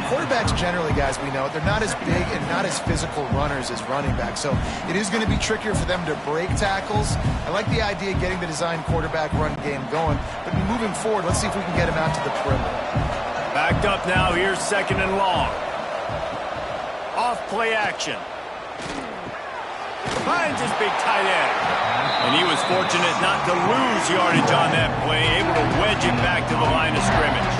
Quarterbacks generally, guys, we know, they're not as big and not as physical runners as running backs, so it is going to be trickier for them to break tackles. I like the idea of getting the design quarterback run game going, but moving forward, let's see if we can get him out to the perimeter. Backed up now, here's 2nd and long. Off play action. Finds his big tight end. And he was fortunate not to lose yardage on that play, able to wedge it back to the line of scrimmage.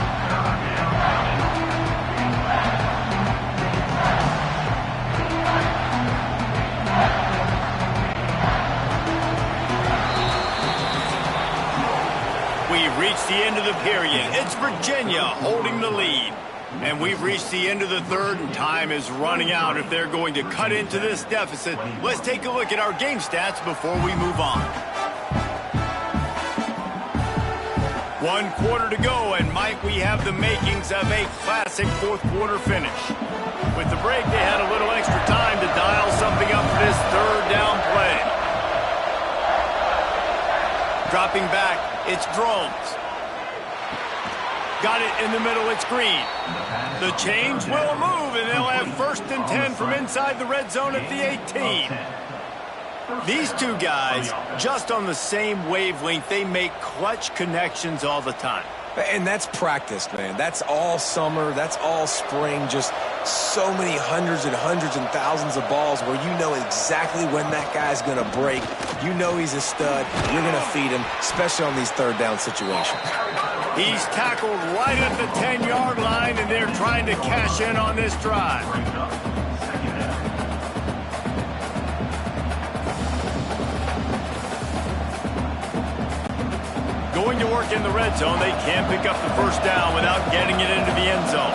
We reached the end of the period. It's Virginia holding the lead. And we've reached the end of the third, and time is running out if they're going to cut into this deficit. Let's take a look at our game stats before we move on. 1 quarter to go, and Mike, we have the makings of a classic fourth quarter finish. With the break, they had a little extra time to dial something up for this third down play. Dropping back, it's Drones. Got it in the middle, it's Green. The change will move, and they'll have 1st and 10 from inside the red zone at the 18. These two guys, just on the same wavelength, they make clutch connections all the time. And that's practice, man. That's all summer. That's all spring. Just so many hundreds and thousands of balls where you know exactly when that guy's going to break. You know he's a stud. You're going to feed him, especially on these third down situations. He's tackled right at the 10-yard line, and they're trying to cash in on this drive. Going to work in the red zone, they can't pick up the first down without getting it into the end zone.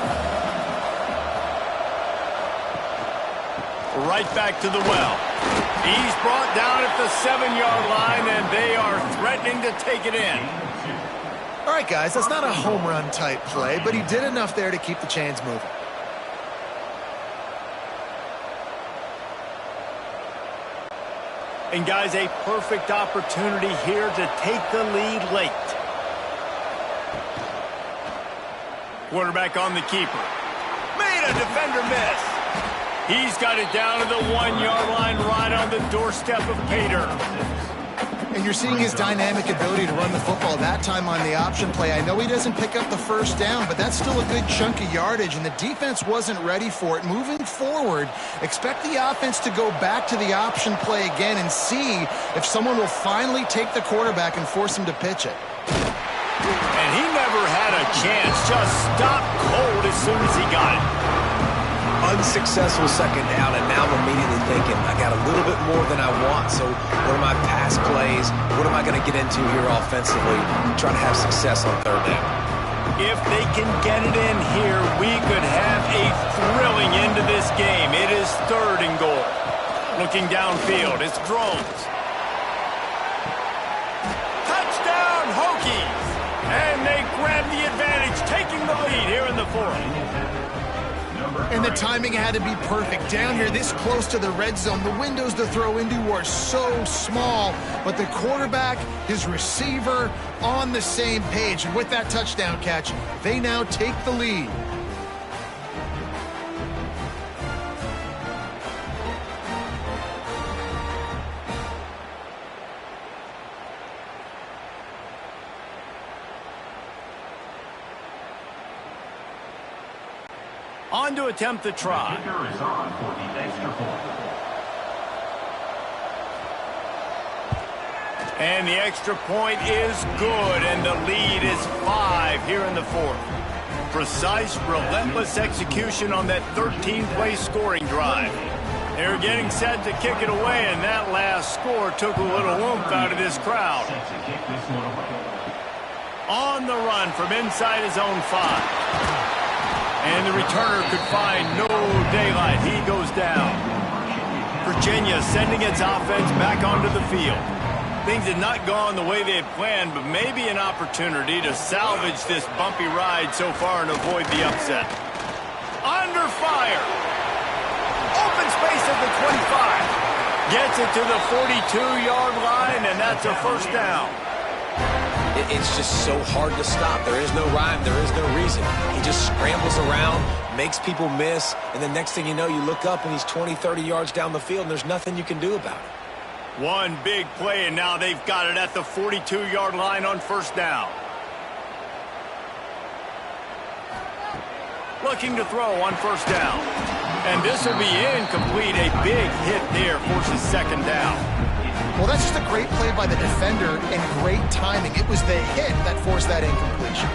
Right back to the well. He's brought down at the 7-yard line, and they are threatening to take it in. All right, guys, that's not a home run type play, but he did enough there to keep the chains moving. And, guys, a perfect opportunity here to take the lead late. Quarterback on the keeper. Made a defender miss. He's got it down to the 1-yard line right on the doorstep of Pater. And you're seeing his dynamic ability to run the football, that time on the option play. I know he doesn't pick up the first down, but that's still a good chunk of yardage, and the defense wasn't ready for it. Moving forward, expect the offense to go back to the option play again and see if someone will finally take the quarterback and force him to pitch it. And he never had a chance, just stopped cold as soon as he got it. Unsuccessful second down, and now I'm immediately thinking, I got a little bit more than I want, so what are my pass plays? What am I going to get into here offensively? Try to have success on third down. If they can get it in here, we could have a thrilling end to this game. It is 3rd and goal. Looking downfield, it's Drones. Touchdown, Hokies! And they grab the advantage, taking the lead here in the 4th. And the timing had to be perfect. Down here, this close to the red zone, the windows to throw into are so small, but the quarterback, his receiver, on the same page. And with that touchdown catch, they now take the lead. On to attempt the try. Kicker is on for the extra point. And the extra point is good, and the lead is 5 here in the 4th. Precise, relentless execution on that 13-play scoring drive. They're getting set to kick it away, and that last score took a little oomph out of this crowd. On the run from inside his own 5. And the returner could find no daylight. He goes down. Virginia sending its offense back onto the field. Things had not gone the way they had planned, but maybe an opportunity to salvage this bumpy ride so far and avoid the upset. Under fire. Open space at the 25. Gets it to the 42-yard line, and that's a first down. It's just so hard to stop. There is no rhyme. There is no reason. He just scrambles around, makes people miss, and the next thing you know, you look up and he's 20, 30 yards down the field, and there's nothing you can do about it. One big play, and now they've got it at the 42-yard line on first down. Looking to throw on first down. And this will be incomplete. A big hit there forces second down. Well, that's just a great play by the defender and great timing. It was the hit that forced that incompletion.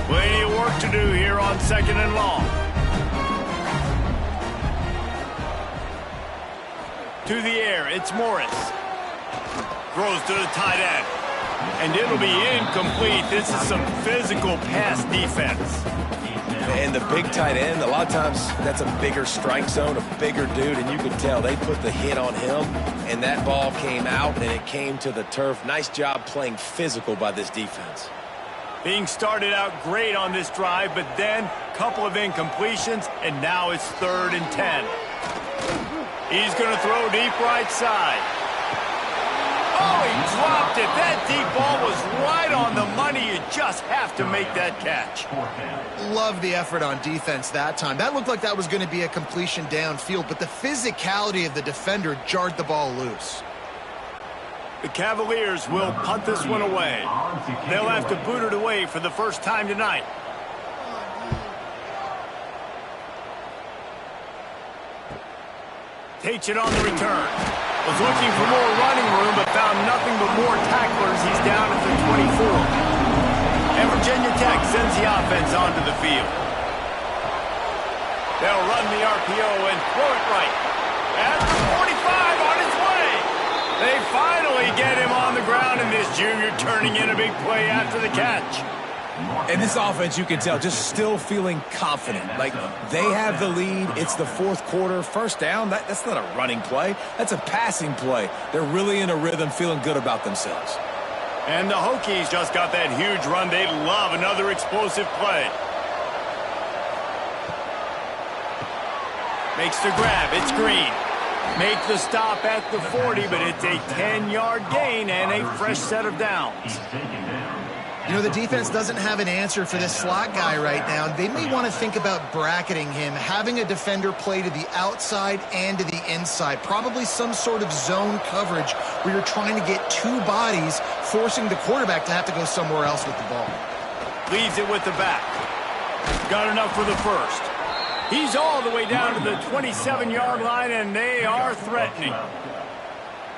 Plenty of work to do here on second and long. To the air, it's Morris. Throws to the tight end. And it'll be incomplete. This is some physical pass defense. And the big tight end, a lot of times that's a bigger strike zone, a bigger dude, and you can tell they put the hit on him, and that ball came out, and it came to the turf. Nice job playing physical by this defense. Being started out great on this drive, but then a couple of incompletions, and now it's 3rd and 10. He's going to throw deep right side. Oh, he dropped it. That deep ball was right on the money. You just have to make that catch. Love the effort on defense that time. That looked like that was going to be a completion downfield, but the physicality of the defender jarred the ball loose. The Cavaliers will punt this one away. They'll have to boot it away for the first time tonight. Takes it on the return. Was looking for more running room, but found nothing but more tacklers. He's down at the 24. And Virginia Tech sends the offense onto the field. They'll run the RPO and throw it right. At the 45 on his way. They finally get him on the ground, and this junior turning in a big play after the catch. And this offense, you can tell, just still feeling confident. Like, they have the lead. It's the 4th quarter. First down, that's not a running play. That's a passing play. They're really in a rhythm, feeling good about themselves. And the Hokies just got that huge run. They love another explosive play. Makes the grab. It's Green. Make the stop at the 40, but it's a 10-yard gain and a fresh set of downs. You know, the defense doesn't have an answer for this slot guy right now. They may want to think about bracketing him, having a defender play to the outside and to the inside. Probably some sort of zone coverage where you're trying to get 2 bodies, forcing the quarterback to have to go somewhere else with the ball. Leaves it with the back. Got enough for the first. He's all the way down to the 27-yard line, and they are threatening.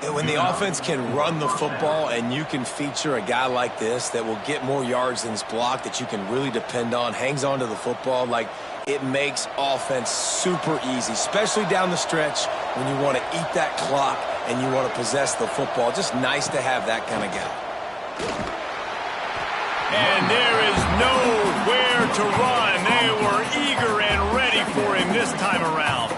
And when the offense can run the football and you can feature a guy like this that will get more yards than his block, that you can really depend on, hangs on to the football, like, it makes offense super easy, especially down the stretch when you want to eat that clock and you want to possess the football. Just nice to have that kind of guy. And there is nowhere to run. They were eager and ready for him this time around.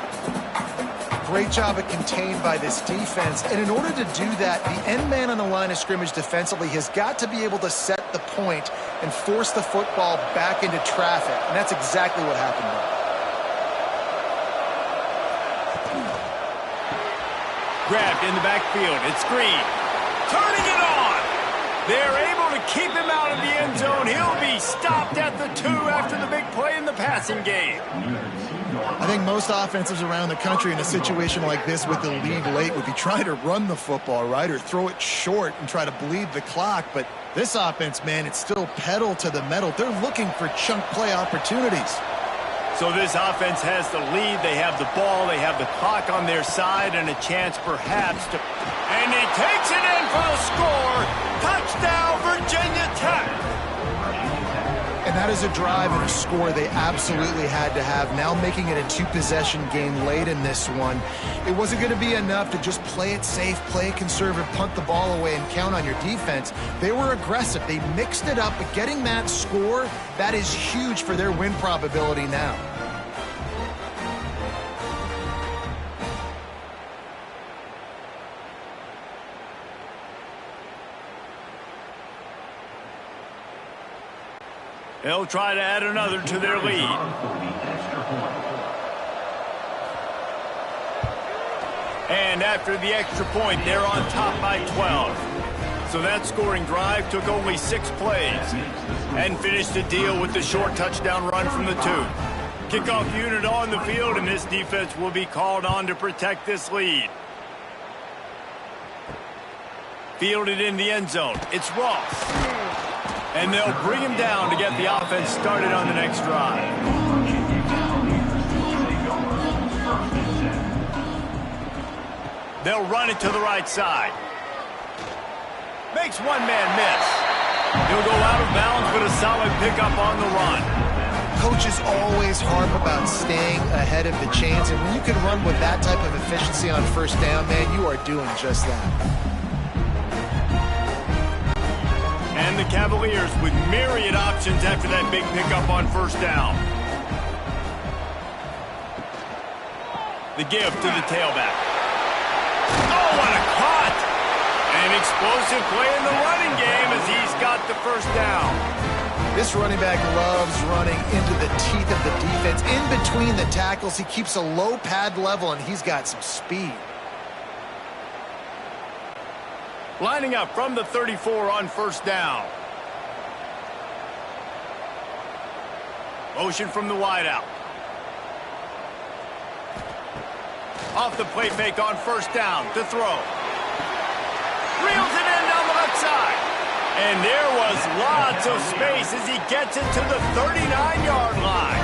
Great job at contained by this defense. And in order to do that, the end man on the line of scrimmage defensively has got to be able to set the point and force the football back into traffic. And that's exactly what happened there. Grabbed in the backfield. It's Green. Turning it on. They're able to keep him out of the end zone. He'll be stopped at the 2 after the big play in the passing game. I think most offenses around the country in a situation like this with the lead late would be trying to run the football, right, or throw it short and try to bleed the clock. But this offense, man, it's still pedal to the metal. They're looking for chunk play opportunities. So this offense has the lead. They have the ball. They have the clock on their side and a chance perhaps to... And he takes it in for the score. Touchdown, Virginia Tech. And that is a drive and a score they absolutely had to have. Now making it a 2-possession game late in this one. It wasn't going to be enough to just play it safe, play it conservative, punt the ball away, and count on your defense. They were aggressive. They mixed it up, but getting that score, that is huge for their win probability now. They'll try to add another to their lead. And after the extra point, they're on top by 12. So that scoring drive took only 6 plays and finished the deal with the short touchdown run from the 2. Kickoff unit on the field, and this defense will be called on to protect this lead. Fielded in the end zone. It's Ross. And they'll bring him down to get the offense started on the next drive. They'll run it to the right side. Makes one man miss. He'll go out of bounds, but a solid pickup on the run. Coaches always harp about staying ahead of the chains, and when you can run with that type of efficiency on first down, man, you are doing just that. And the Cavaliers with myriad options after that big pickup on first down. The give to the tailback. Oh, what a cut! An explosive play in the running game as he's got the first down. This running back loves running into the teeth of the defense. In between the tackles, he keeps a low pad level, and he's got some speed. Lining up from the 34 on first down. Motion from the wideout. Off the play fake on first down to throw. Reels it in down the left side. And there was lots of space as he gets it to the 39-yard line.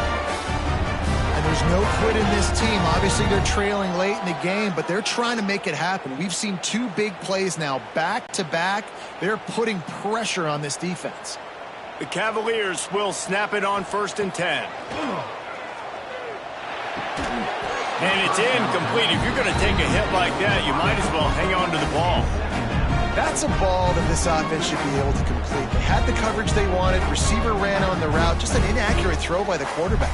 And there's no quit in this team. Obviously, they're trailing late in the game, but they're trying to make it happen. We've seen two big plays now, back-to-back. They're putting pressure on this defense. The Cavaliers will snap it on 1st and 10. And it's incomplete. If you're going to take a hit like that, you might as well hang on to the ball. That's a ball that this offense should be able to complete. They had the coverage they wanted. Receiver ran on the route. Just an inaccurate throw by the quarterback.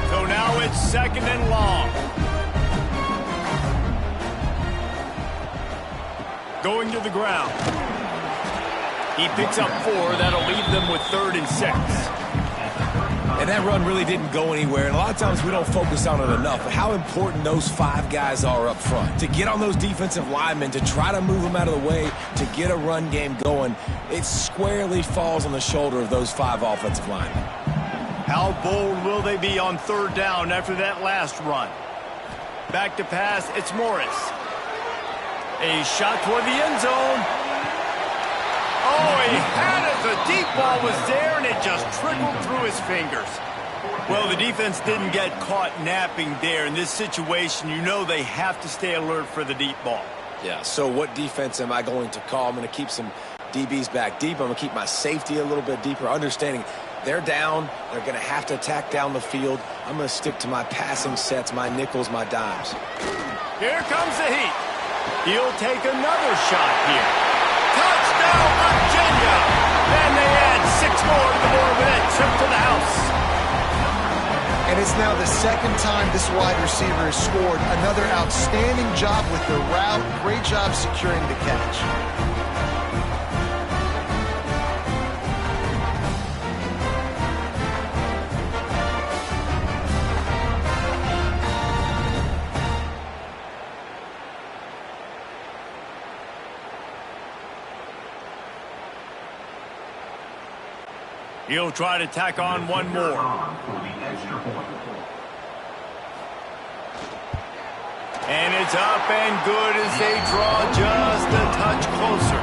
So now it's 2nd and long. Going to the ground. He picks up 4. That'll leave them with 3rd and 6. And that run really didn't go anywhere. And a lot of times we don't focus on it enough. But how important those 5 guys are up front. To get on those defensive linemen, to try to move them out of the way, to get a run game going, it squarely falls on the shoulder of those 5 offensive linemen. How bold will they be on 3rd down after that last run? Back to pass, it's Morris. A shot toward the end zone. Oh, he had it. The deep ball was there, and it just trickled through his fingers. Well, the defense didn't get caught napping there. In this situation, you know they have to stay alert for the deep ball. Yeah, so what defense am I going to call? I'm going to keep some DBs back deep. I'm going to keep my safety a little bit deeper, understanding they're down. They're going to have to attack down the field. I'm going to stick to my passing sets, my nickels, my dimes. Here comes the heat. He'll take another shot here. Touchdown, Virginia! And they add 6 more to the board with that trip to the house. And it's now the 2nd time this wide receiver has scored. Another outstanding job with the route. Great job securing the catch. He'll try to tack on one more. And it's up and good as they draw just a touch closer.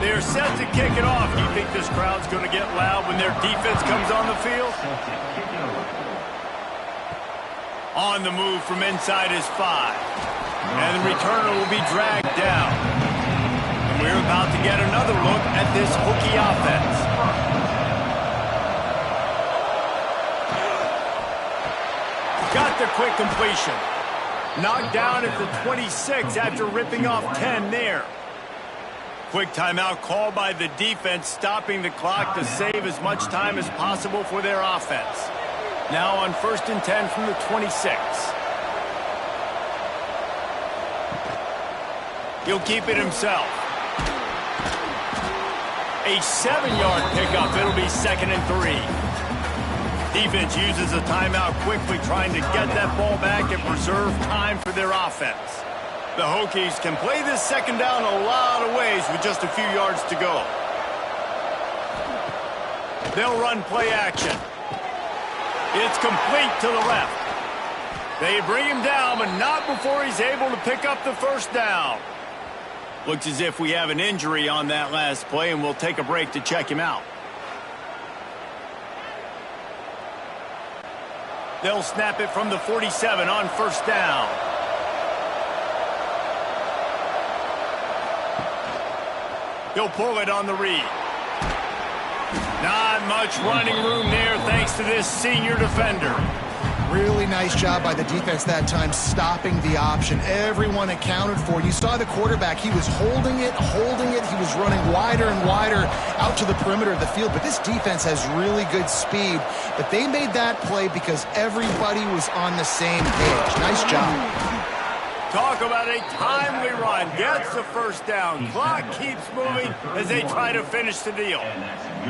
They're set to kick it off. Do you think this crowd's going to get loud when their defense comes on the field? On the move from inside his 5. And the returner will be dragged down. And we're about to get another look at this Hookie offense. Got the quick completion. Knocked down at the 26 after ripping off 10 there. Quick timeout called by the defense, stopping the clock to save as much time as possible for their offense. Now on 1st and 10 from the 26. He'll keep it himself. A 7-yard pickup. It'll be 2nd and 3. Defense uses a timeout quickly, trying to get that ball back and preserve time for their offense. The Hokies can play this 2nd down a lot of ways with just a few yards to go. They'll run play action. It's complete to the left. They bring him down, but not before he's able to pick up the first down. Looks as if we have an injury on that last play, and we'll take a break to check him out. They'll snap it from the 47 on first down. He'll pull it on the read. Not much running room there thanks to this senior defender. Really nice job by the defense that time, stopping the option. Everyone accounted for. You saw the quarterback. He was holding it. He was running wider and wider out to the perimeter of the field. But this defense has really good speed. But they made that play because everybody was on the same page. Nice job. Talk about a timely run. Gets the first down. Clock keeps moving as they try to finish the deal.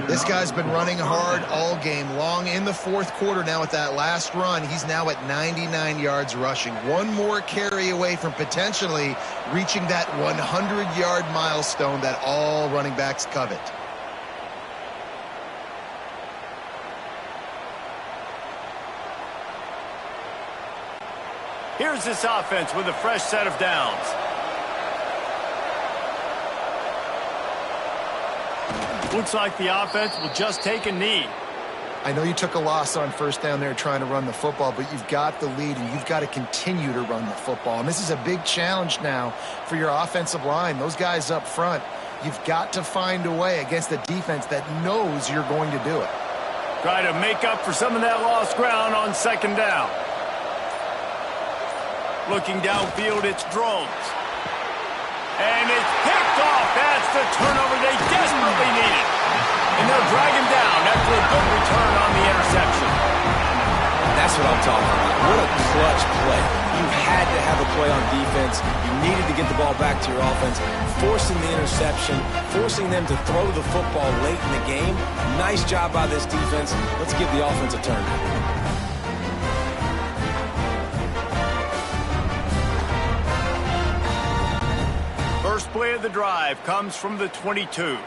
This guy's been running hard all game long. In the fourth quarter now with that last run, he's now at 99 yards rushing. One more carry away from potentially reaching that 100-yard milestone that all running backs covet. Here's this offense with a fresh set of downs. Looks like the offense will just take a knee. I know you took a loss on first down there trying to run the football, but you've got the lead and you've got to continue to run the football. And this is a big challenge now for your offensive line. Those guys up front, you've got to find a way against a defense that knows you're going to do it. Try to make up for some of that lost ground on second down. Looking downfield, it's Drones. And it's picked off. That's the turnover they desperately needed. And they'll drag him down after a good return on the interception. That's what I'm talking about. What a clutch play. You had to have a play on defense. You needed to get the ball back to your offense, forcing the interception, forcing them to throw the football late in the game. Nice job by this defense. Let's give the offense a turn. First play of the drive comes from the 22.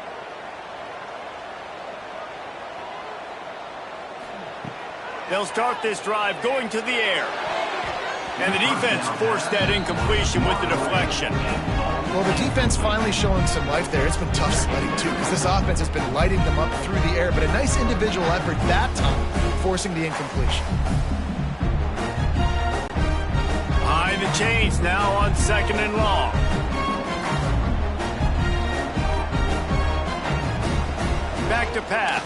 They'll start this drive going to the air. And the defense forced that incompletion with the deflection. Well, the defense finally showing some life there. It's been tough sledding, too, because this offense has been lighting them up through the air. But a nice individual effort that time, forcing the incompletion. Behind the chains now on second and long. Back to pass.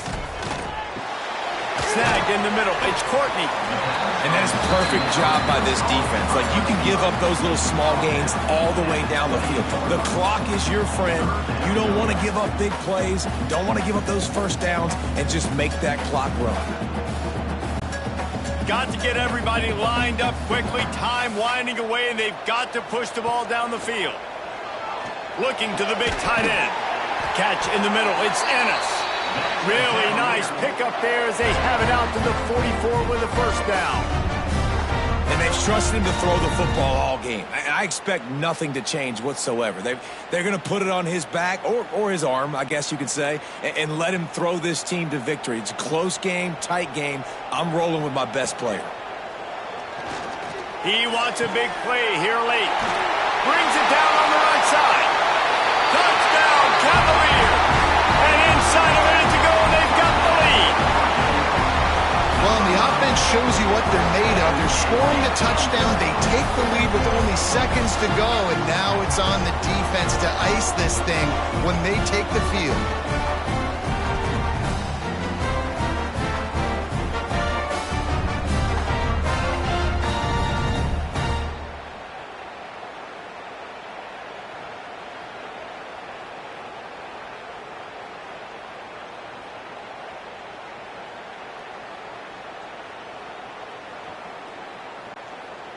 Snagged in the middle. It's Courtney. And that is a perfect job by this defense. Like, you can give up those little small gains all the way down the field. The clock is your friend. You don't want to give up big plays. Don't want to give up those first downs and just make that clock run. Got to get everybody lined up quickly. Time winding away, and they've got to push the ball down the field. Looking to the big tight end. Catch in the middle. It's Ennis. Really nice pickup there as they have it out to the 44 with a first down. And they've trusted him to throw the football all game. I expect nothing to change whatsoever. They're going to put it on his back, or his arm, I guess you could say, and let him throw this team to victory. It's a close game, tight game. I'm rolling with my best player. He wants a big play here late. Brings it down on the right side. Touchdown, Cavaliers. And inside a minute to go, they've got the lead. Well, and the offense shows you what they're made of. They're scoring the touchdown. They take the lead with only seconds to go, and now it's on the defense to ice this thing when they take the field.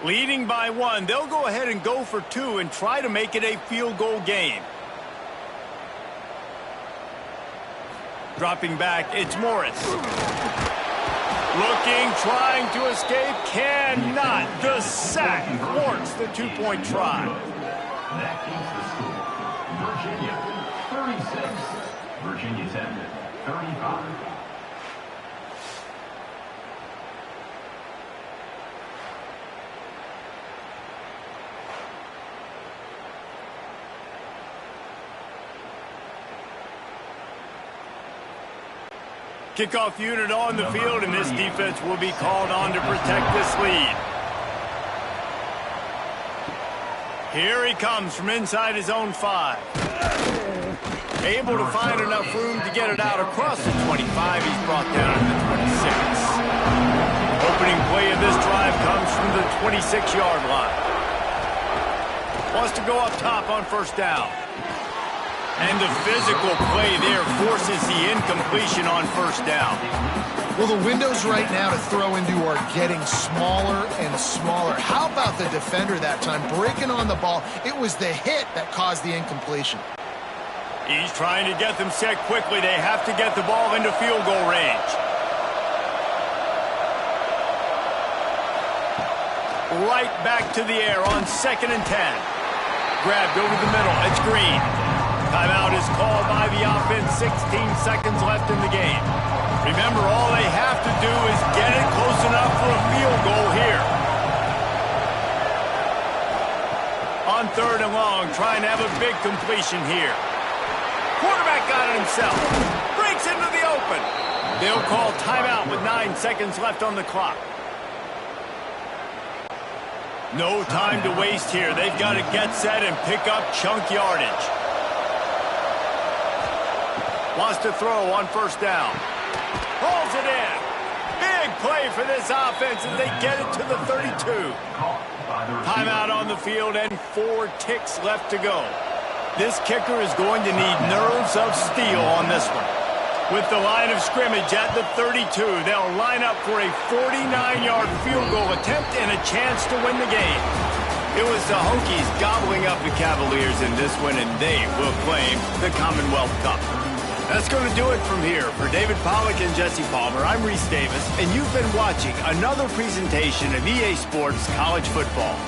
Leading by one, they'll go ahead and go for two and try to make it a field goal game. Dropping back, it's Morris. Looking, trying to escape, cannot. The sack thwarts the two-point try. That keeps the score. Virginia 36, Virginia Tech 35. Kickoff unit on the field, and this defense will be called on to protect this lead. Here he comes from inside his own 5. Able to find enough room to get it out across the 25. He's brought down to the 26. opening play of this drive comes from the 26-yard line. Wants to go up top on first down. And the physical play there forces the incompletion on first down. Well, the windows right now to throw into are getting smaller and smaller. How about the defender that time breaking on the ball? It was the hit that caused the incompletion. He's trying to get them set quickly. They have to get the ball into field goal range. Right back to the air on 2nd and 10. Grabbed over the middle. It's Green. Timeout is called by the offense. 16 seconds left in the game. Remember, all they have to do is get it close enough for a field goal here. On 3rd and long, trying to have a big completion here. Quarterback got it himself. Breaks into the open. They'll call timeout with 9 seconds left on the clock. No time to waste here. They've got to get set and pick up chunk yardage. Wants to throw on first down. Pulls it in. Big play for this offense as they get it to the 32. Timeout on the field and 4 ticks left to go. This kicker is going to need nerves of steel on this one. With the line of scrimmage at the 32, they'll line up for a 49-yard field goal attempt and a chance to win the game. It was the Hokies gobbling up the Cavaliers in this one, and they will claim the Commonwealth Cup. That's going to do it from here. For David Pollack and Jesse Palmer, I'm Reese Davis, and you've been watching another presentation of EA Sports College Football.